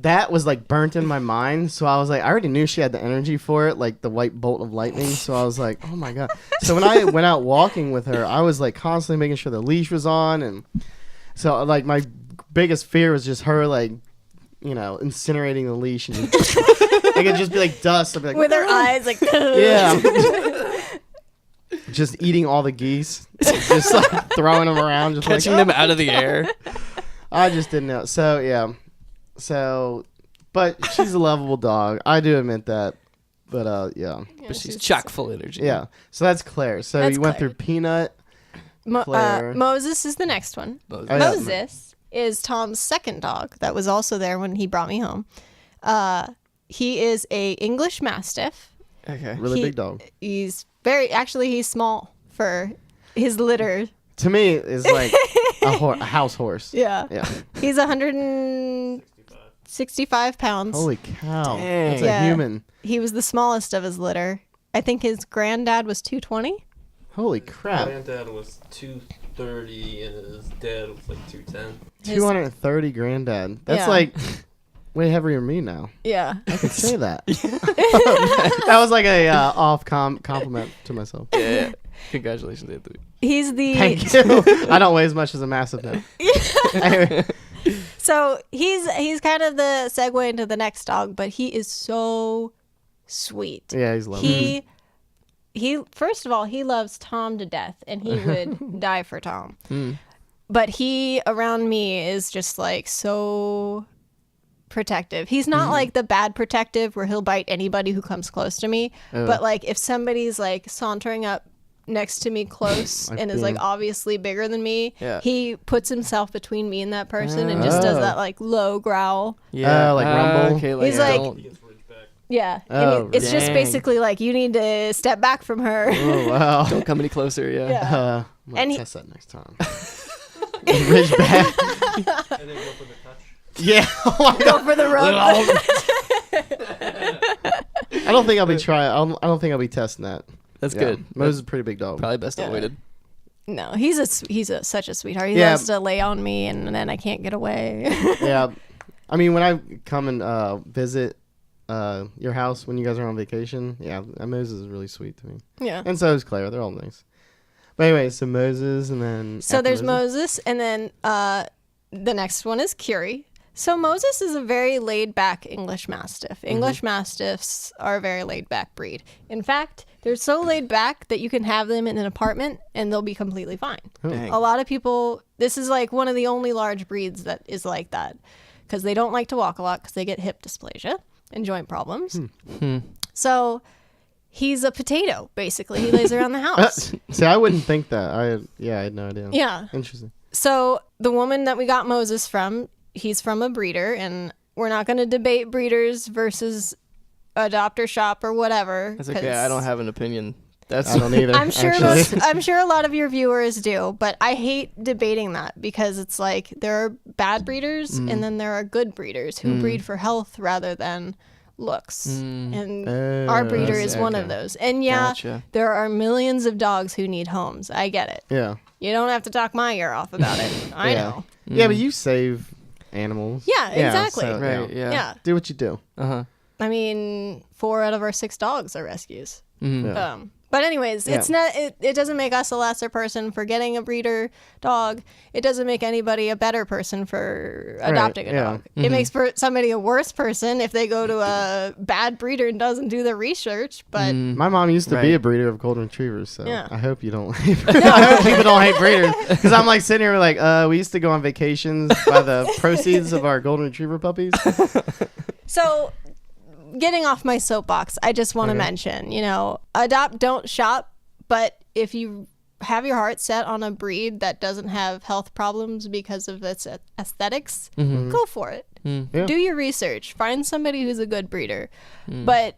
that was like burnt in my mind. So I was like, I already knew she had the energy for it, like the white bolt of lightning. So I was like, oh my god. So when I went out walking with her, I was like constantly making sure the leash was on, and so like my biggest fear was just her like, incinerating the leash, and just, it could just be like dust. I'd be like, With her eyes like. yeah. Just eating all the geese, just like throwing them around, just Catching like, them out of the air. I just didn't know. So yeah, but she's a lovable dog. I do admit that. But yeah, But she's chock full of energy. yeah. So that's Claire. So That's you went Claire. through Peanut. Claire. Moses is the next one. Moses. Oh, yeah. Moses is Tom's second dog that was also there when he brought me home. He is a English Mastiff. Okay. Really He- big dog. He's he's small for his litter. To me, is like a house horse. Yeah. Yeah. He's 165 pounds. Holy cow. Dang. That's Yeah. a human. He was the smallest of his litter. I think his granddad was 220. Holy crap. Granddad was 230 and his dad was like 210. 230 granddad. That's Yeah. like way heavier than me now. Yeah. I could say that. That was like a off compliment to myself. Yeah. Congratulations, Anthony. He's the Thank you. I don't weigh as much as a massive now. Anyway, So he's kind of the segue into the next dog, but he is so sweet. yeah, he's lovely. He first of all, he loves Tom to death, and he would die for Tom. Mm. But he around me is just like so protective. He's not like the bad protective where he'll bite anybody who comes close to me. But like if somebody's like sauntering up next to me close Like and is like being- obviously bigger than me, Yeah. he puts himself between me and that person and just does Oh. that like low growl. Yeah. like rumble. Okay, He's like- don't- He gets ridgeback. Yeah. Oh, it's just dang. basically like you need to step back from her. Oh, wow. don't come any closer. Yeah. Yeah. I'm going And to he- test that next time. Ridgeback. And then go for the touch. Yeah. Oh my Go God. for the rub. I don't think I'll be trying. I don't think I'll be testing that. That's Yeah. good. Moses is a pretty big dog. Probably best Yeah. avoided. No, he's such a sweetheart. He Yeah. loves to lay on me, and then I can't get away. Yeah. I mean, when I come and visit your house when you guys are on vacation, yeah, Moses is really sweet to me. Yeah. And so is Claire. They're all nice. But anyway, so Moses and then... So after there's Moses, and then the next one is Curie. So Moses is a very laid-back English Mastiff. English Mastiffs are a very laid-back breed. In fact, they're so laid-back that you can have them in an apartment, and they'll be completely fine. Dang. A lot of people... This is like one of the only large breeds that is like that. Because they don't like to walk a lot because they get hip dysplasia and joint problems. So he's a potato, basically. He lays around the house. See, I wouldn't think that. I had no idea. Yeah. Interesting. So the woman that we got Moses from, he's from a breeder, and we're not going to debate breeders versus adopter shop or whatever. That's okay. 'cause I don't have an opinion. That's I don't either. I'm sure actually. I'm sure a lot of your viewers do, but I hate debating that because it's like there are bad breeders and then there are good breeders who breed for health rather than looks. And our breeder is one of okay. those. And yeah, Gotcha. there are millions of dogs who need homes. I get it. Yeah. You don't have to talk my ear off about it. I Yeah. know. Yeah, but you save animals. Yeah, exactly. so, right. Yeah. Yeah. Do what you do. Uh huh. I mean, 4 out of our 6 dogs are rescues. Yeah. But anyways, it's not. It doesn't make us a lesser person for getting a breeder dog. It doesn't make anybody a better person for adopting a yeah. dog. It makes somebody a worse person if they go to a bad breeder and doesn't do the research. But My mom used to be Right. a breeder of golden retrievers, so Yeah. I hope you don't. I hope people don't hate breeders, because I'm like sitting here like, we used to go on vacations by the proceeds of our golden retriever puppies. so, getting off my soapbox, I just want to mention, adopt, don't shop. But if you have your heart set on a breed that doesn't have health problems because of its aesthetics, go for it. Yeah. Do your research. Find somebody who's a good breeder. But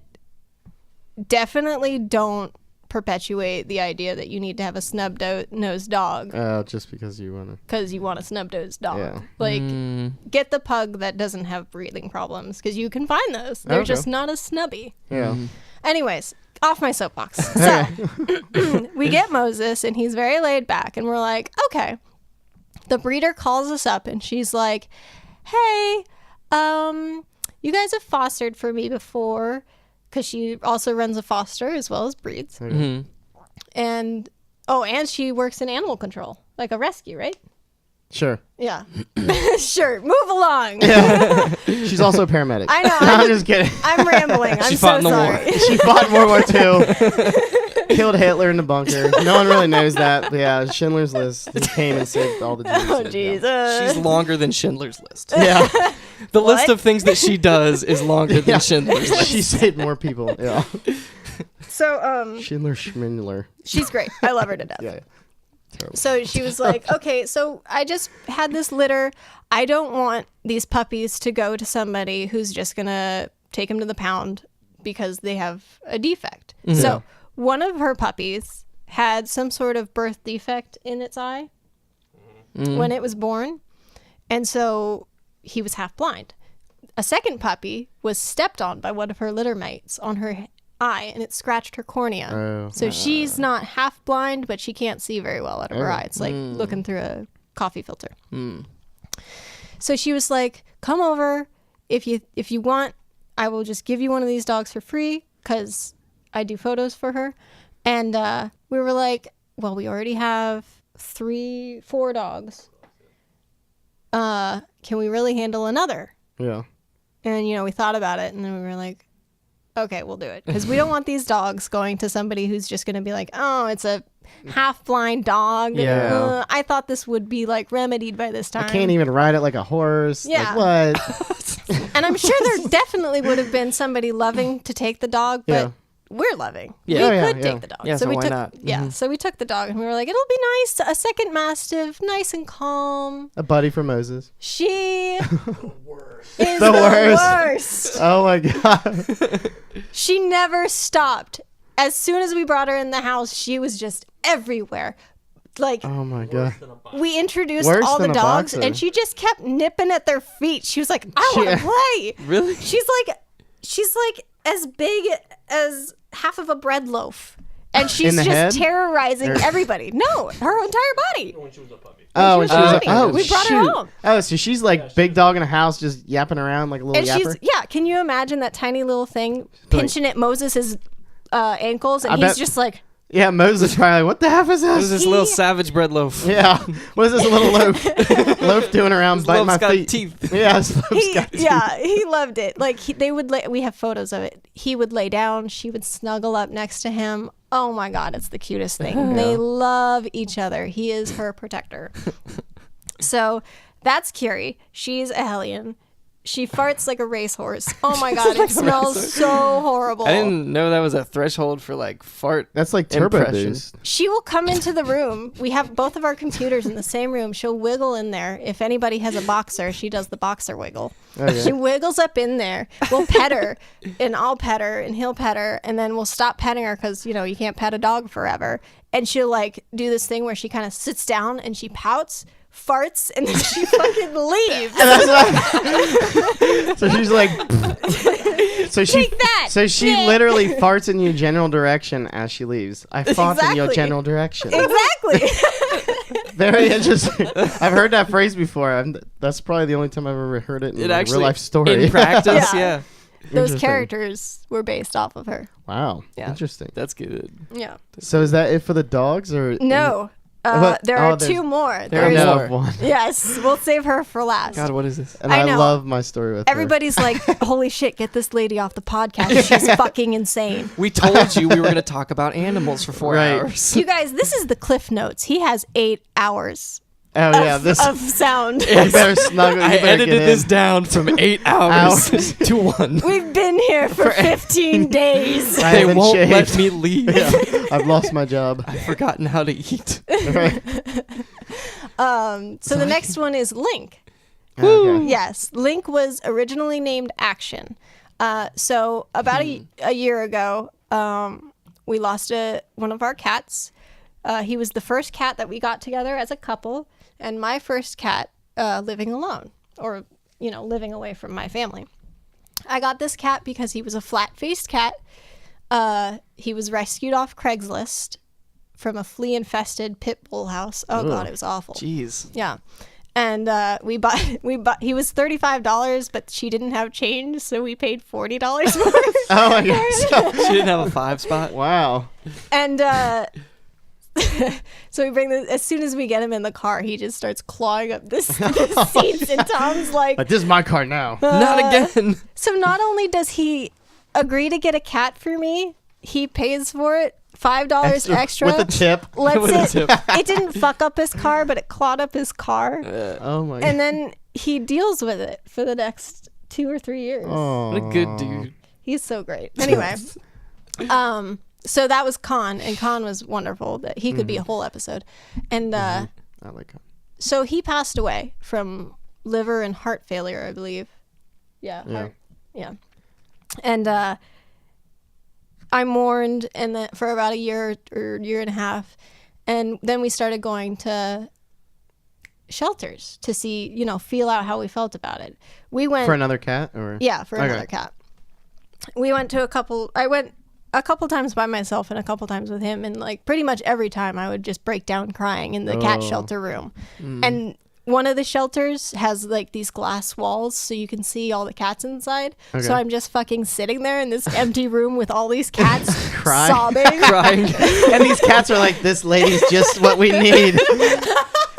definitely don't perpetuate the idea that you need to have a snub-nosed dog Just because you want to. because you want a snub-nosed dog. Yeah. Like, get the pug that doesn't have breathing problems because you can find those. They're Okay. just not as snubby. Yeah. Anyways, off my soapbox. So we get Moses, and he's very laid back, and we're like, okay, The breeder calls us up and she's like, hey, you guys have fostered for me before, because she also runs a foster as well as breeds. Mm-hmm. And she works in animal control, like a rescue, right? Sure. Yeah. Sure. Move along. She's also a paramedic. I know. I'm just kidding. I'm rambling. I'm She fought so in the war. sorry. She fought in World War II. Killed Hitler in the bunker. No one really knows that. But yeah, Schindler's List. He came and saved all the Jews. Oh, Yeah. Jesus. She's longer than Schindler's List. Yeah. The list What? of things that she does is longer than Yeah. Schindler's List. She saved more people. Yeah. So, Schindler. she's great. I love her to death. Yeah. Terrible. So she was like, okay, so I just had this litter. I don't want these puppies to go to somebody who's just going to take them to the pound because they have a defect. Mm-hmm. So one of her puppies had some sort of birth defect in its eye when it was born. And so he was half blind. A second puppy was stepped on by one of her litter mates on her eye, and it scratched her cornea. Oh. So she's not half blind, but she can't see very well out of her eye. It's like looking through a coffee filter. So she was like, come over. If you want, I will just give you one of these dogs for free, because I do photos for her. And we were like, well, we already have 4 dogs. Can we really handle another? Yeah. And, we thought about it, and then we were like, okay, we'll do it. Because we don't want these dogs going to somebody who's just going to be like, oh, it's a half-blind dog. Yeah. I thought this would be, like, remedied by this time. I can't even ride it like a horse. Yeah. Like, what? And I'm sure there definitely would have been somebody loving to take the dog, but Yeah. we're loving. Yeah. We Oh, yeah, could yeah. take the dog. Yeah, so we why took, not? Yeah, so we took the dog, and we were like, it'll be nice. A second Mastiff, nice and calm. A buddy for Moses. She is The the worst. worst. Oh my god. She never stopped. As soon as we brought her in the house, she was just everywhere. Like, Oh my god. we introduced Worse all the than a dogs, boxer. and she just kept nipping at their feet. She was like, I want Yeah. to play. Really? She's like as big as half of a bread loaf. And she's the just head? terrorizing Or- everybody. No, her entire body. When she was a puppy. Oh, was and she was like, a puppy. oh, We brought her shoot. home. Oh, so she's like big dog in a house, just yapping around like a little And yapper. can you imagine that tiny little thing pinching at Moses' ankles? And I he's bet- just like, Yeah, Moses probably like, what the heck is What is this? this little savage bread loaf? Yeah, what is this little loaf doing around This biting loaf's my got feet? teeth. Yeah, this loaf's got teeth. yeah, he loved it. Like they would we have photos of it. He would lay down, she would snuggle up next to him. Oh my God, it's the cutest thing. They love each other. He is her protector. So that's Curie. She's a hellion. She farts like a racehorse. Oh my God, it smells so horrible. I didn't know that was a threshold for like fart. That's like turbo Impression. boost. She will come into the room. We have both of our computers in the same room. She'll wiggle in there. If anybody has a boxer, she does the boxer wiggle. Oh, yeah. She wiggles up in there. We'll pet her, and I'll pet her, and he'll pet her, and then we'll stop petting her because, you can't pet a dog forever. And she'll like do this thing where she kind of sits down and she pouts, farts, and then she fucking leaves. So she's like, so she, Take that! so she Yeah. literally farts in your general direction as she leaves. I fought in your Exactly. general direction. Exactly. Very interesting. I've heard that phrase before. That's probably the only time I've ever heard it in It a actually real life story. in practice. Yeah. Yeah, Those Interesting. characters were based off of her. Wow. Yeah. Interesting. that's good. Yeah. So is that it for the dogs or No. What? There Oh, are there's- 2 more. I There are There's- know more. of one. Yes, we'll save her for last. God, what is this? And I I know. love my story with her. Everybody's like, holy shit, get this lady off the podcast. She's fucking insane. We told you we were going to talk about animals for 4 Right. hours. You guys, this is the Cliff Notes. He has 8 hours Oh yeah, this. of sound. You better snuggle. You I better edited get this in. down from 8 hours to 1. We've been here for 15 days. I They haven't won't shaved. let me leave. Yeah, I've lost my job. I've forgotten how to eat. Right. So the next one is Link. Okay. Yes, Link was originally named Action. So about a year ago, we lost one of our cats. He was the first cat that we got together as a couple, and my first cat living alone, or living away from my family. I got this cat because he was a flat-faced cat. He was rescued off Craigslist, from a flea-infested pit bull house. Oh, God, it was awful. Jeez. Yeah. And we bought. He was $35, but she didn't have change, so we paid $40 for it. Oh my god! She didn't have a 5 spot. Wow. And so we bring this. As soon as we get him in the car, he just starts clawing up the seats, and Tom's like, This is my car now. Not again. So not only does he agree to get a cat for me, he pays for it. $5 extra with a tip. Let's it didn't fuck up his car, but it clawed up his car. Oh my god. And then he deals with it for the next 2 or 3 years. Oh. What a good dude. He's so great. Anyway, so that was Con, and Con was wonderful. That he could be a whole episode. And I like it. so he passed away from liver and heart failure, I believe. Yeah. Yeah. And I mourned for about a year or year and a half, and then we started going to shelters to see, feel out how we felt about it. We went For another cat, or for another cat. We went to I went a couple times by myself and a couple times with him, and like pretty much every time I would just break down crying in the cat shelter room. And one of the shelters has like these glass walls so you can see all the cats inside. Okay. So I'm just fucking sitting there in this empty room with all these cats Crying. sobbing. Crying. And these cats are like, this lady's just what we need.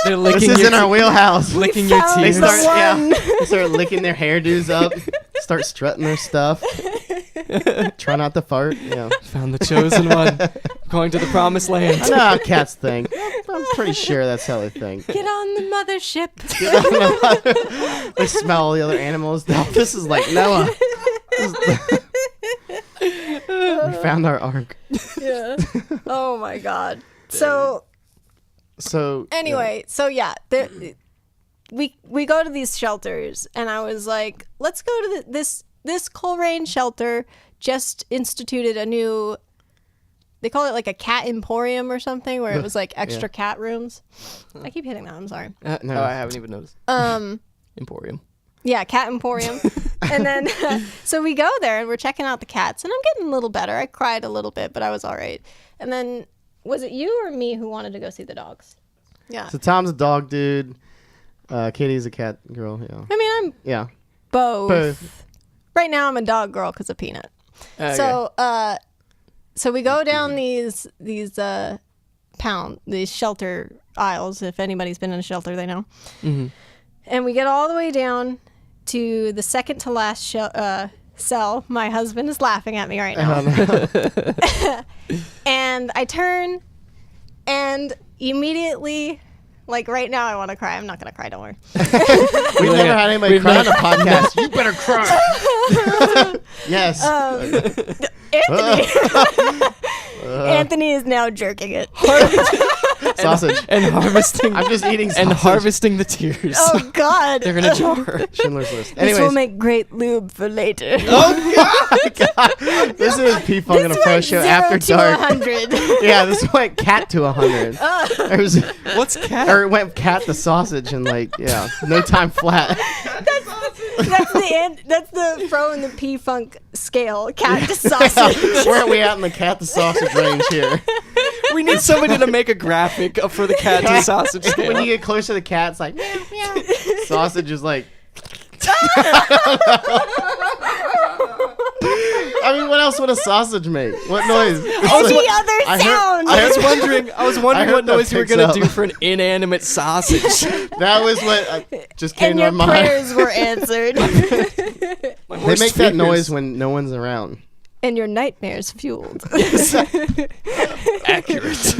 They're licking This is your in our wheelhouse. licking your found They tears. the one. they start licking their hairdos up, start strutting their stuff. Try not to fart. Yeah. Found the chosen one. Going to the promised land. I know how cats think. I'm pretty sure that's how they think. Get on the mothership. They smell all the other animals. No, this is like Noah. We found our ark. Yeah. Oh my God. So anyway, so yeah, we go to these shelters, and I was like, let's go to this Coleraine shelter just instituted a new, they call it like a cat emporium or something, where it was like extra cat rooms. I keep hitting that, I'm sorry. No. Oh, I haven't even noticed. Emporium. Yeah, cat emporium. And then so we go there and we're checking out the cats, and I'm getting a little better. I cried a little bit, but I was all right. And then was it you or me who wanted to go see the dogs? Yeah. So Tom's a dog dude. Katie's a cat girl. Yeah. I mean, I'm Yeah. both. Right now I'm a dog girl because of Peanut. Okay. So we go down these shelter aisles. If anybody's been in a shelter, they know. Mm-hmm. And we get all the way down to the second to last cell. My husband is laughing at me right now. And I turn, and immediately, like right now, I want to cry. I'm not gonna cry. Don't worry. We've never had anybody cry on a podcast. You better cry. Yes. Anthony is now jerking it. Sausage. And harvesting. I'm just eating sausage. and harvesting the tears. Oh God. They're in a jar. Schindler's List. This will Anyways. make great lube for later. Oh God. This is P-Funk on a Pro Show after dark. 100. Yeah, this went cat to 100. What's cat? Or it went cat to sausage and no time flat. That's the Pro and the P-Funk scale. Cat to sausage. Where are we at in the cat to sausage range here? We need somebody to make a graphic for the cat to sausage scale. When you get closer to the cat, it's like meow, meow. Sausage is like. I mean, what else would a sausage make? What noise? Any other sound. I was wondering heard what that noise you were picks gonna up. do for an inanimate sausage. That was what just came And to your my mind. prayers were answered. My They worst make that fears. noise when no one's around. And your nightmares fueled. Accurate.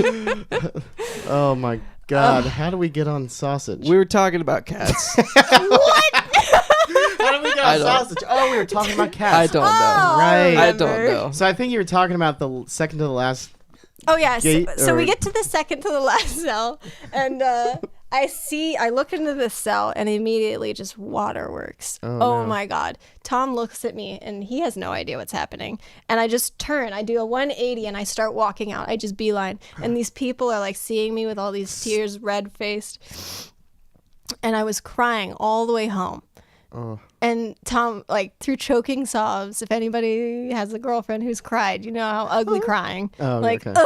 Oh my God! How do we get on sausage? We were talking about cats. How did we get I on don't- sausage? Oh, we were talking about cats. I don't know. Right. I don't know. So I think you were talking about the second to the last. Oh yeah, Gate so we or- get to the second to the last cell, and I look into the cell, and immediately just waterworks. Oh, no. My God. Tom looks at me, and he has no idea what's happening. And I just turn, I do a 180, and I start walking out. I just beeline. And these people are like seeing me with all these tears, red-faced. And I was crying all the way home. Oh. And Tom, like, through choking sobs, if anybody has a girlfriend who's cried, you know how ugly crying. Oh, like, okay.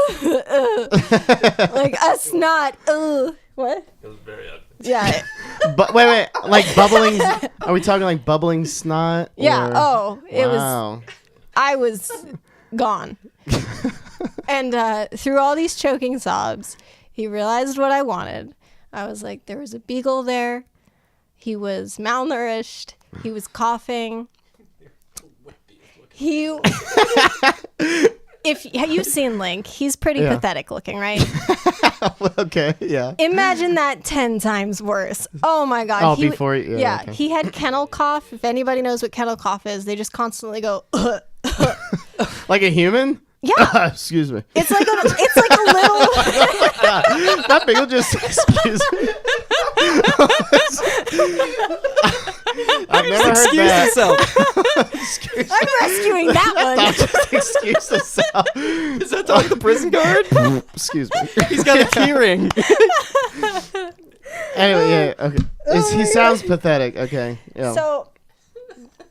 like a snot. What? It was very ugly. Yeah. But wait, like bubbling. Are we talking like bubbling snot? Yeah. or- Oh, it was. Wow. I was gone. And through all these choking sobs, he realized what I wanted. I was like, there was a beagle there. He was malnourished. He was coughing. If you've seen Link, he's pretty Yeah. pathetic looking, right? Okay, yeah. Imagine that 10 times worse. Oh my God. Oh, before you- yeah, okay. He had kennel cough. If anybody knows what kennel cough is, they just constantly go, Like a human? yeah. Excuse me. It's like a little. That beagle just excuse me. I've never heard Excuse that. yourself. I'm rescuing that one. Just excuse yourself. Is that dog the prison guard? Excuse me. He's got a key ring. Anyway, yeah, okay. He sounds pathetic. Okay, yeah. So,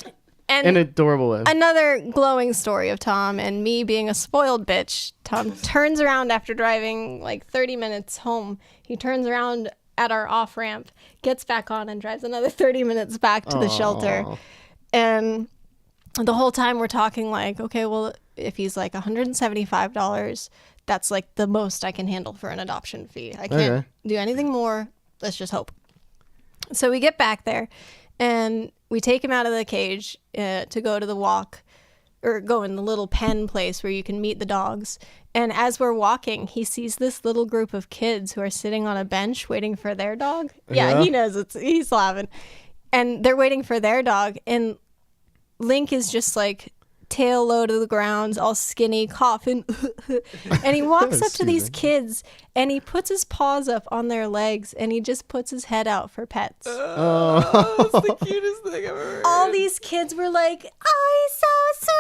In an and adorable way. another glowing story of Tom and me being a spoiled bitch. Tom turns around after driving like 30 minutes home. He turns around at our off ramp, gets back on, and drives another 30 minutes back to the shelter. Aw. And the whole time we're talking like, okay, well, if he's like $175, that's like the most I can handle for an adoption fee. I can't Okay. do anything more. Let's just hope. So we get back there and we take him out of the cage to go to the walk or go in the little pen place where you can meet the dogs. And as we're walking, he sees this little group of kids who are sitting on a bench waiting for their dog. Yeah, Yeah. he knows he's laughing. And they're waiting for their dog. And Link is just like tail low to the ground, all skinny, coughing. And he walks up to these kids and he puts his paws up on their legs and he just puts his head out for pets. Oh, that's the cutest thing I've ever heard. All these kids were like, oh, he's so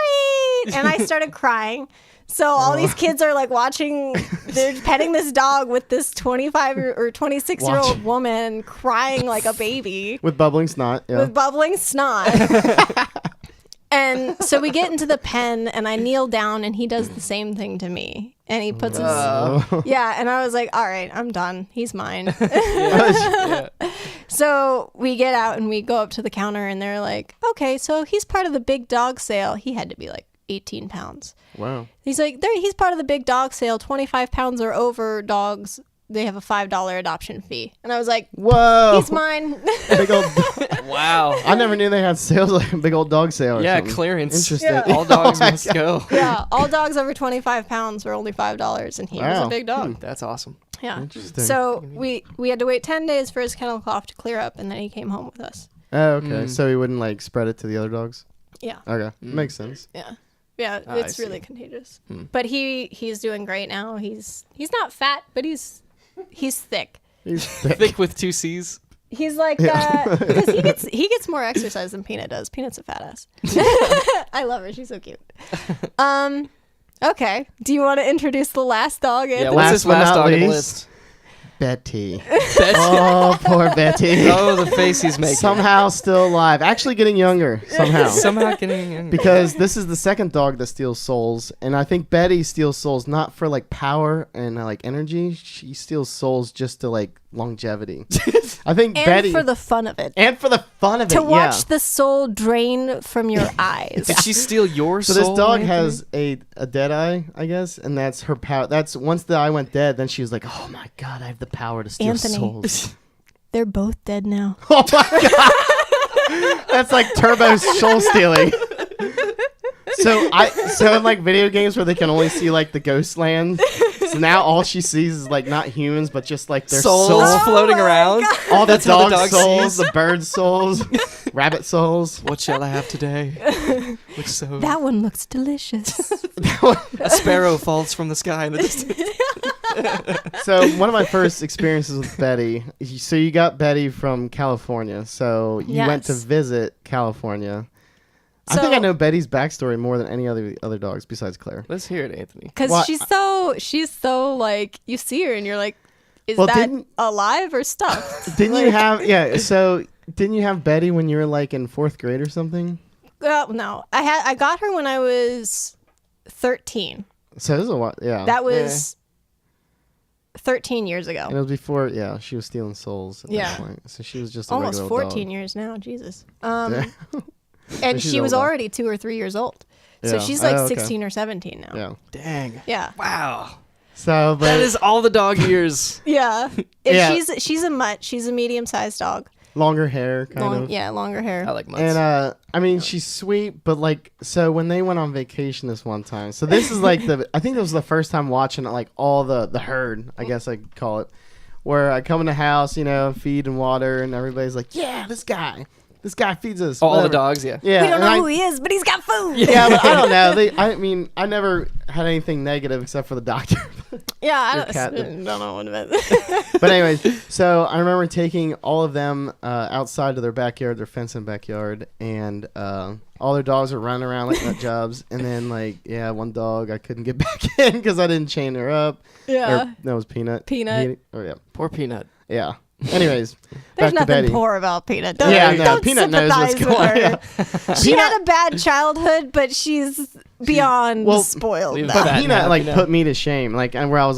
sweet. And I started crying. So all these kids are like watching, they're petting this dog with this 25 or 26-year-old woman crying like a baby With bubbling snot. Yeah. with bubbling snot. And so we get into the pen and I kneel down and he does the same thing to me. And he puts his, yeah. And I was like, all right, I'm done. He's mine. Yeah. So we get out and we go up to the counter and they're like, okay, so he's part of the big dog sale. He had to be like 18 pounds. Wow. He's like, he's part of the big dog sale. 25 pounds or over dogs, they have a $5 adoption fee. And I was like, Whoa. he's mine. Big old. Wow. I never knew they had sales like a big old dog sale. Or Yeah, something. clearance. Interesting. Yeah. All dogs Oh my must God. go. Yeah, all dogs over 25 pounds were only $5 and he was a Wow. big dog. That's awesome. Yeah. Interesting. So we had to wait 10 days for his kennel cough to clear up and then he came home with us. Oh, okay. So he wouldn't like spread it to the other dogs. Yeah. Okay, makes sense. Yeah. Yeah, I it's see. really contagious. But he's doing great now. He's not fat, but he's thick. He's thick. Thick with two C's. He's like because he gets more exercise than Peanut does. Peanut's a fat ass. I love her. She's so cute. Okay. Do you want to introduce the last dog? Yeah, Anthony? what's Last this but last not dog on the least. list? Betty. Betty. Oh, poor Betty. Oh, the face he's making. Somehow still alive. Actually getting younger. Somehow. Somehow getting Because this is the second dog that steals souls, and I think Betty steals souls not for like power and like energy. She steals souls just to like longevity. I think And Betty for the fun of it. and for the fun of it. To watch yeah. the soul drain from your eyes. Did she steal your So soul? this dog Anthony? has a dead eye, I guess, and that's her power. That's once the eye went dead, then she was like, "Oh my god, I have the power to steal Anthony. souls." They're both dead now. Oh my god, that's like turbo soul stealing. So in like video games where they can only see like the ghost land, so now all she sees is like not humans, but just like their souls souls. floating around. All the That's how the dog dog souls, sees. the bird souls, rabbit souls. What shall I have today? Which soul? That one looks delicious. A sparrow falls from the sky in the distance. So one of my first experiences with Betty. So you got Betty from California. So you went to Yes. visit California. I think I know Betty's backstory more than any other dogs besides Claire. Let's hear it, Anthony. Because Well, she's so like, you see her and you're like, is Well, that didn't- alive or stuffed? Didn't you have? Yeah. So Didn't you have Betty when you were like in 4th grade or something? No, I got her when I was 13. So this is a while. Yeah. That was 13 years ago. And it was before, she was stealing souls at that point. So she was just a Almost regular 14 dog. years now. Jesus. Yeah. And she's she was old, though. already 2 or 3 years old. So Yeah. she's like Oh, okay. 16 or 17 now. Yeah. Dang. Yeah. Wow. So, but That is all the dog years. Yeah. And Yeah. she's a mutt. She's a medium-sized dog. longer hair, kind of. Yeah, longer hair. I like mutts. And I mean, she's sweet, but like, so when they went on vacation this one time, so this is like I think it was the first time watching like all the herd, I guess I could call it, where I come in the house, feed and water, and everybody's like, yeah, this guy feeds us. all the whatever. dogs, yeah. Yeah, We don't and know I- who he is, but he's got food. Yeah, but I don't know. I mean, I never had anything negative except for the doctor. Yeah, I Your don't, cat- don't know what it is. But anyways, so I remember taking all of them outside to their backyard, their fenced-in backyard, and all their dogs were running around like nut jobs. And then one dog I couldn't get back in because I didn't chain her up. Yeah. Or, that was Peanut. Peanut. Yeah. Poor Peanut. Yeah. Anyways, There's back to nothing Betty. poor about Peanut. Don't, Yeah, no, don't Peanut knows what's sympathize going with on. her. Yeah. She had a bad childhood, but she's beyond Well, spoiled leave now. that. But Fat Peanut now, put me to shame, and where I was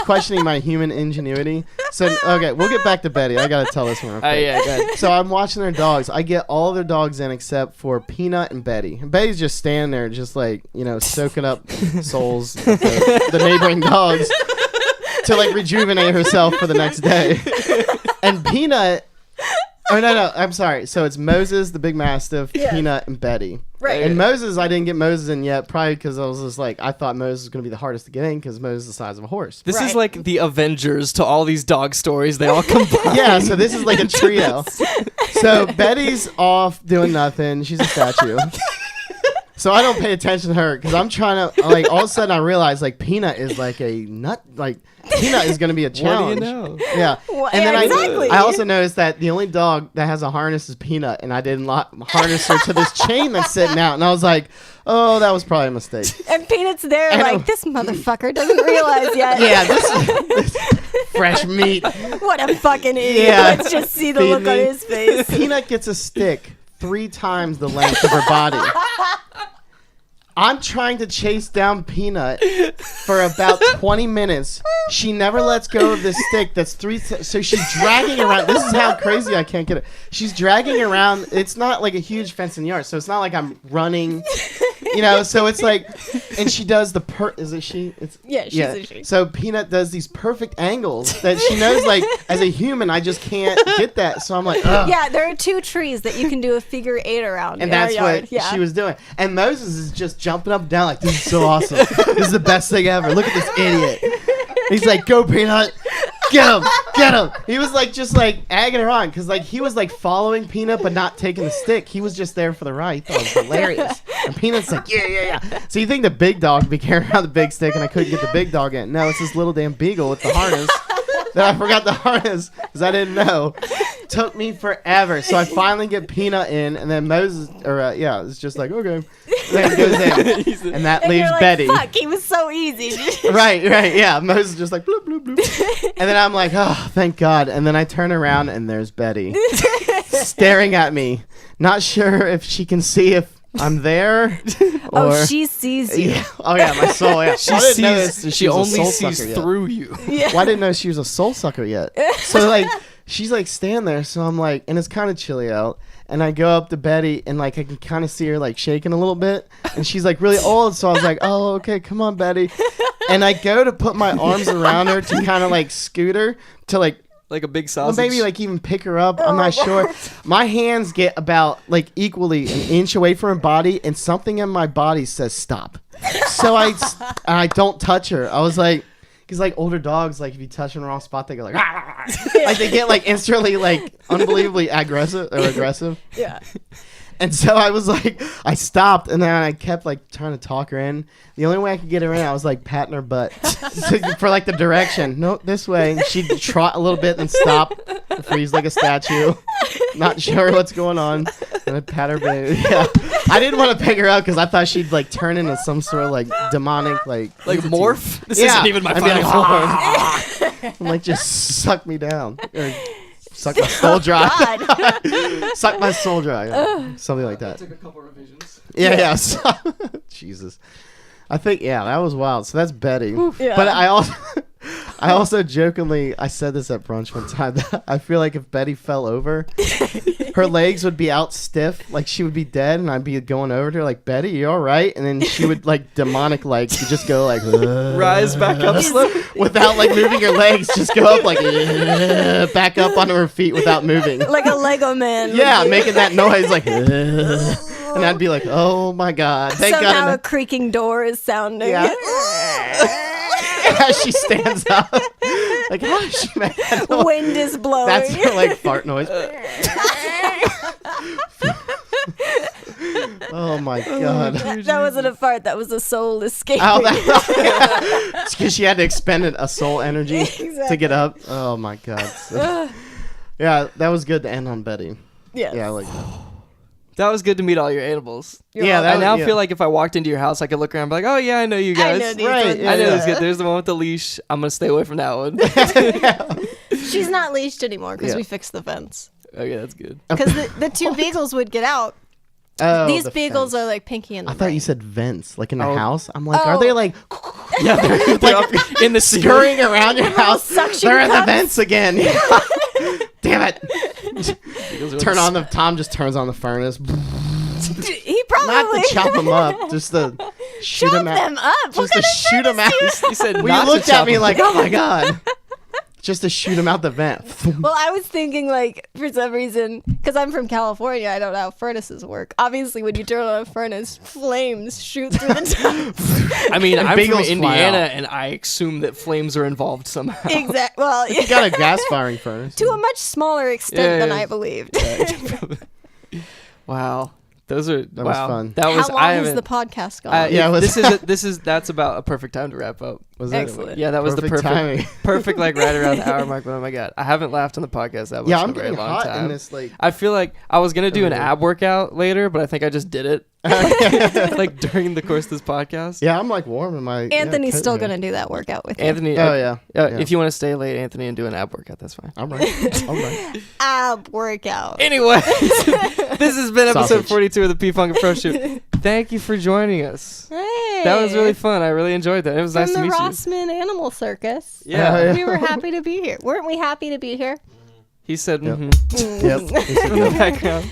questioning my human ingenuity. So okay, we'll get back to Betty. I gotta tell this one. real quick. Yeah, go ahead. So I'm watching their dogs. I get all their dogs in except for Peanut and Betty. And Betty's just standing there, just soaking up souls of the neighboring dogs to rejuvenate herself for the next day. And Peanut. Oh no! I'm sorry. So it's Moses, the big mastiff, Peanut, and Betty. Right. And Moses, I didn't get Moses in yet, probably because I was just I thought Moses was going to be the hardest to get in because Moses is the size of a horse. This is Right. like the Avengers to all these dog stories. They all combine. Yeah, so this is like a trio. So Betty's off doing nothing. She's a statue. So I don't pay attention to her because I'm trying to all of a sudden I realize Peanut is a nut. Peanut is going to be a challenge. What do you know? Yeah. Well, And then exactly. I also noticed that the only dog that has a harness is Peanut, and I didn't harness her to this chain that's sitting out. And I was like, oh, that was probably a mistake. And Peanut's there And like, this motherfucker doesn't realize yet. Yeah, this fresh meat. What a fucking idiot. Yeah. Let's just see the Feed look on me. his face. Peanut gets a stick 3 times the length of her body. I'm trying to chase down Peanut for about 20 minutes. She never lets go of this stick that's 3 so she's dragging around. This is how crazy I can't get it. She's dragging around. It's not like a huge fenced-in yard, so it's not like I'm running, so it's and she does the is it she? Yeah, she's a she. So Peanut does these perfect angles that she knows as a human I just can't get that. So I'm like, ugh. Yeah, there are 2 trees that you can do a figure 8 around. And in that's our yard. what she was doing. And Moses is just jumping up and down this is so awesome. This is the best thing ever. Look at this idiot. He's like, go Peanut. Get him. Get him. He was just egging her on because he was following Peanut but not taking the stick. He was just there for the ride. He thought it was hilarious. And Peanut's like, yeah. So you think the big dog would be carrying around the big stick and I couldn't get the big dog in. No, it's this little damn beagle with the harness. That I forgot the harness because I didn't know. Took me forever. So I finally get Peanut in, and then Moses, it's just okay. And then it goes in, and that And leaves you're like, Betty. fuck, he was so easy. Right, yeah. Moses just bloop, bloop, bloop. And then I'm like, oh, thank God. And then I turn around, and there's Betty staring at me, not sure if she can see if I'm there. Or, she sees you. yeah. Oh yeah, my soul. Yeah. She I didn't know sees. this- She was a only soul sees sucker yet. through you. Yeah. Well, I didn't know she was a soul sucker yet. So she's standing there, so I'm and it's kind of chilly out, and I go up to Betty, and I can kind of see her shaking a little bit, and she's really old, so I was like, oh, okay, come on, Betty, and I go to put my arms around her to kind of scoot her to Like a big well, sausage. maybe even pick her up. I'm not sure. My hands get about equally an inch away from her body, and something in my body says stop. So I don't touch her. I was like, because older dogs, if you touch them in the wrong spot, they go they get instantly unbelievably aggressive. Yeah. And so I was I stopped, and then I kept trying to talk her in. The only way I could get her in, I was patting her butt for the direction. No, this way. And she'd trot a little bit and stop, freeze like a statue, not sure what's going on. And I'd pat her baby. Yeah, I didn't want to pick her up because I thought she'd turn into some sort of demonic entity. morph. This Yeah. isn't even my I'd be final form. and just suck me down. Or Suck my soul dry. God. Suck my soul dry. Yeah. Something like that. Took a couple revisions. Yeah. Jesus. I think that was wild. So that's Betty. Yeah. But I also jokingly I said this at brunch one time that I feel like if Betty fell over, her legs would be out stiff, like she would be dead, and I'd be going over to her like, Betty, you all right? And then she would like demonic like she'd just go like Rise back up slow. without like moving her legs, just go up like back up onto her feet without moving. Like a Lego man. Yeah, making that noise like and I'd be like, oh my God. Thank Somehow God. a creaking door is sounding. Yeah. As she stands up. Like, how is she mad? Wind is blowing. That's her like fart noise. Oh my God. That wasn't a fart. That was a soul escaping. Oh, it's because she had to expend a soul energy to Exactly. get up. Oh my God. So- yeah, that was good to end on Betty. Yes. Yeah, I like that. That was good to meet all your animals. Yeah, I now yeah. feel like if I walked into your house, I could look around and be like, oh, yeah, I know you I guys. know these Right, ones. yeah, I know yeah. this kid. There's the one with the leash. I'm going to stay away from that one. She's not leashed anymore because Yeah. we fixed the fence. Okay, that's good. Because the two beagles would get out. Oh, These the beagles fence. are like Pinky and the I thought you Brain. said vents, like in the Oh. house. I'm like, Oh. are they like Yeah, they're up in the ceiling. scurrying around your house? suction They're in the cups. vents again. Damn it! Beagles are Turn like- on the Tom just turns on the furnace. He Not probably to chop them up, just to shoot chop them out. them up. What Just to kind of shoot them out. He said Well, not you looked to at chop me them. like, oh my God. Just to shoot them out the vent. Well, I was thinking, like, for some reason, because I'm from California, I don't know how furnaces work. Obviously, when you turn on a furnace, flames shoot through the top. I mean, And I'm from beagles fly Indiana, out. and I assume that flames are involved somehow. Exactly. Well, You got a gas firing furnace. to a much smaller extent Yeah, than yeah. I believed. Wow. Those are That was wow. fun. That was How long I has haven't the podcast gone? Yeah, it was- that's about a perfect time to wrap up. Was Excellent. Yeah, that was the perfect timing. perfect like right around the hour mark. But oh my God, I haven't laughed on the podcast that much Yeah, in I'm a very getting long hot time. in this like. I feel like I was gonna do an Okay. ab workout later, but I think I just did it like during the course of this podcast. Yeah, I'm like warm in my. Anthony's coat still here. going to do that workout with you. Anthony. Oh yeah. Yeah. If you want to stay late, Anthony, and do an ab workout, that's fine. I'm right. I'm right. Ab workout. Anyway, this has been episode Sausage. 42 of the P Funk and Pro Show. Thank you for joining us. Hey. That was really fun. I really enjoyed that. It was From nice the to meet Rossman Animal Circus. you. Yeah. Yeah. We were happy to be here. Weren't we happy to be here? He said, Yep. mhm. Yep. in the background.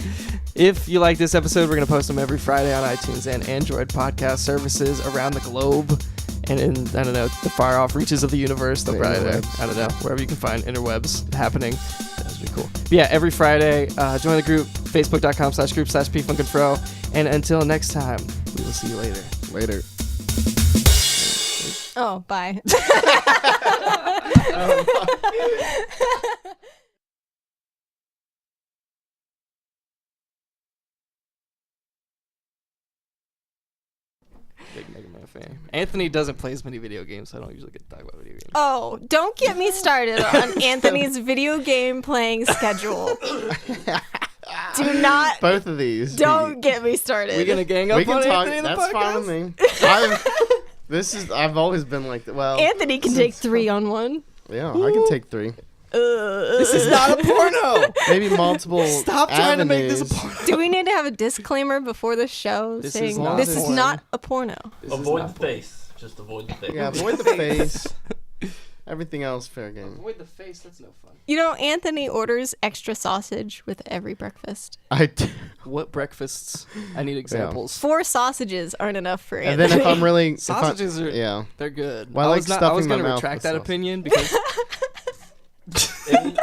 If you like this episode, we're going to post them every Friday on iTunes and Android podcast services around the globe. And in, I don't know, the far off reaches of the universe, they're The probably there. interwebs. I don't know, wherever you can find interwebs happening. That's pretty cool. But yeah, every Friday, join the group, facebook.com/group/pfunkandfro. And until next time, we will see you later. Later. Oh, bye. Big Mega Man fan. Anthony doesn't play as many video games, so I don't usually get to talk about video games. Oh, don't get me started on Anthony's video game playing schedule. Do not. Both of these. Don't get me started. We're going to gang up We can on talk. Anthony in the That's podcast? fine with me. I've always been like, well. Anthony can take 3 on 1. Yeah, I can take 3. This is not a porno. Maybe multiple. Stop trying to make this a avenues. porno. Do we need to have a disclaimer before the show This saying is not this is porn. not a porno? Avoid the face. Just avoid the face. Yeah, avoid the face. Everything else, fair game. Avoid the face, that's no fun. You know, Anthony orders extra sausage with every breakfast. I do. What breakfasts? I need examples. 4 sausages aren't enough for And Anthony. then if I'm really. if I'm- Sausages are Yeah. they're good. Well, I like was I stuffing was my gonna mouth retract with that sausage. opinion because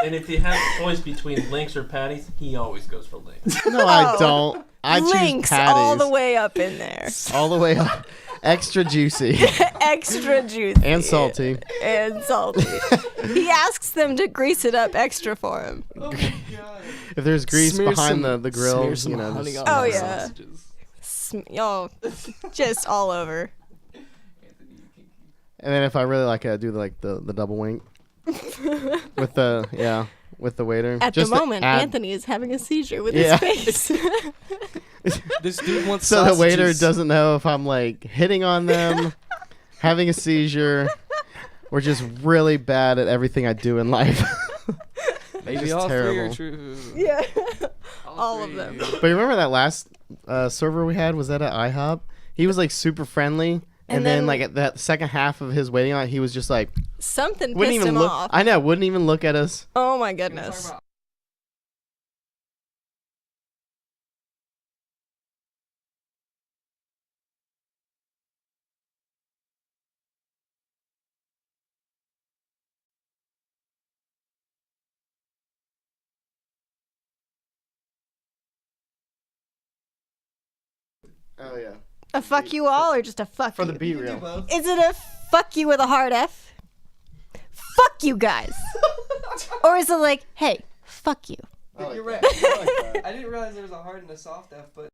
And if you have a choice between links or patties, he always goes for links. No, I don't. I choose Links patties. all the way up in there. All the way up. Extra juicy. Extra juicy. And salty. And salty. He asks them to grease it up extra for him. If there's grease Smear behind some- the grill, smear some you know. honey just- on Oh, my yeah. sausages. Oh, just all over. And then if I really like it, I do like the double wink. with the waiter. At Just the to moment, add- Anthony is having a seizure with Yeah. his face. This dude wants So the waiter sausages. doesn't know if I'm like hitting on them, having a seizure, or just really bad at everything I do in life. Maybe Just all three are terrible. true. Yeah. All of three. them. But you remember that last server we had? Was that at IHOP? He was like super friendly. And then, like, at that second half of his waiting line, he was just like, Something wouldn't pissed even him look. off. I know, wouldn't even look at us. Oh my goodness. Oh yeah. A fuck you all or just a fuck For you? the be real. Is it a fuck you with a hard F? Fuck you guys. Or is it like, hey, fuck you? You're right. I didn't realize there was a hard and a soft F, but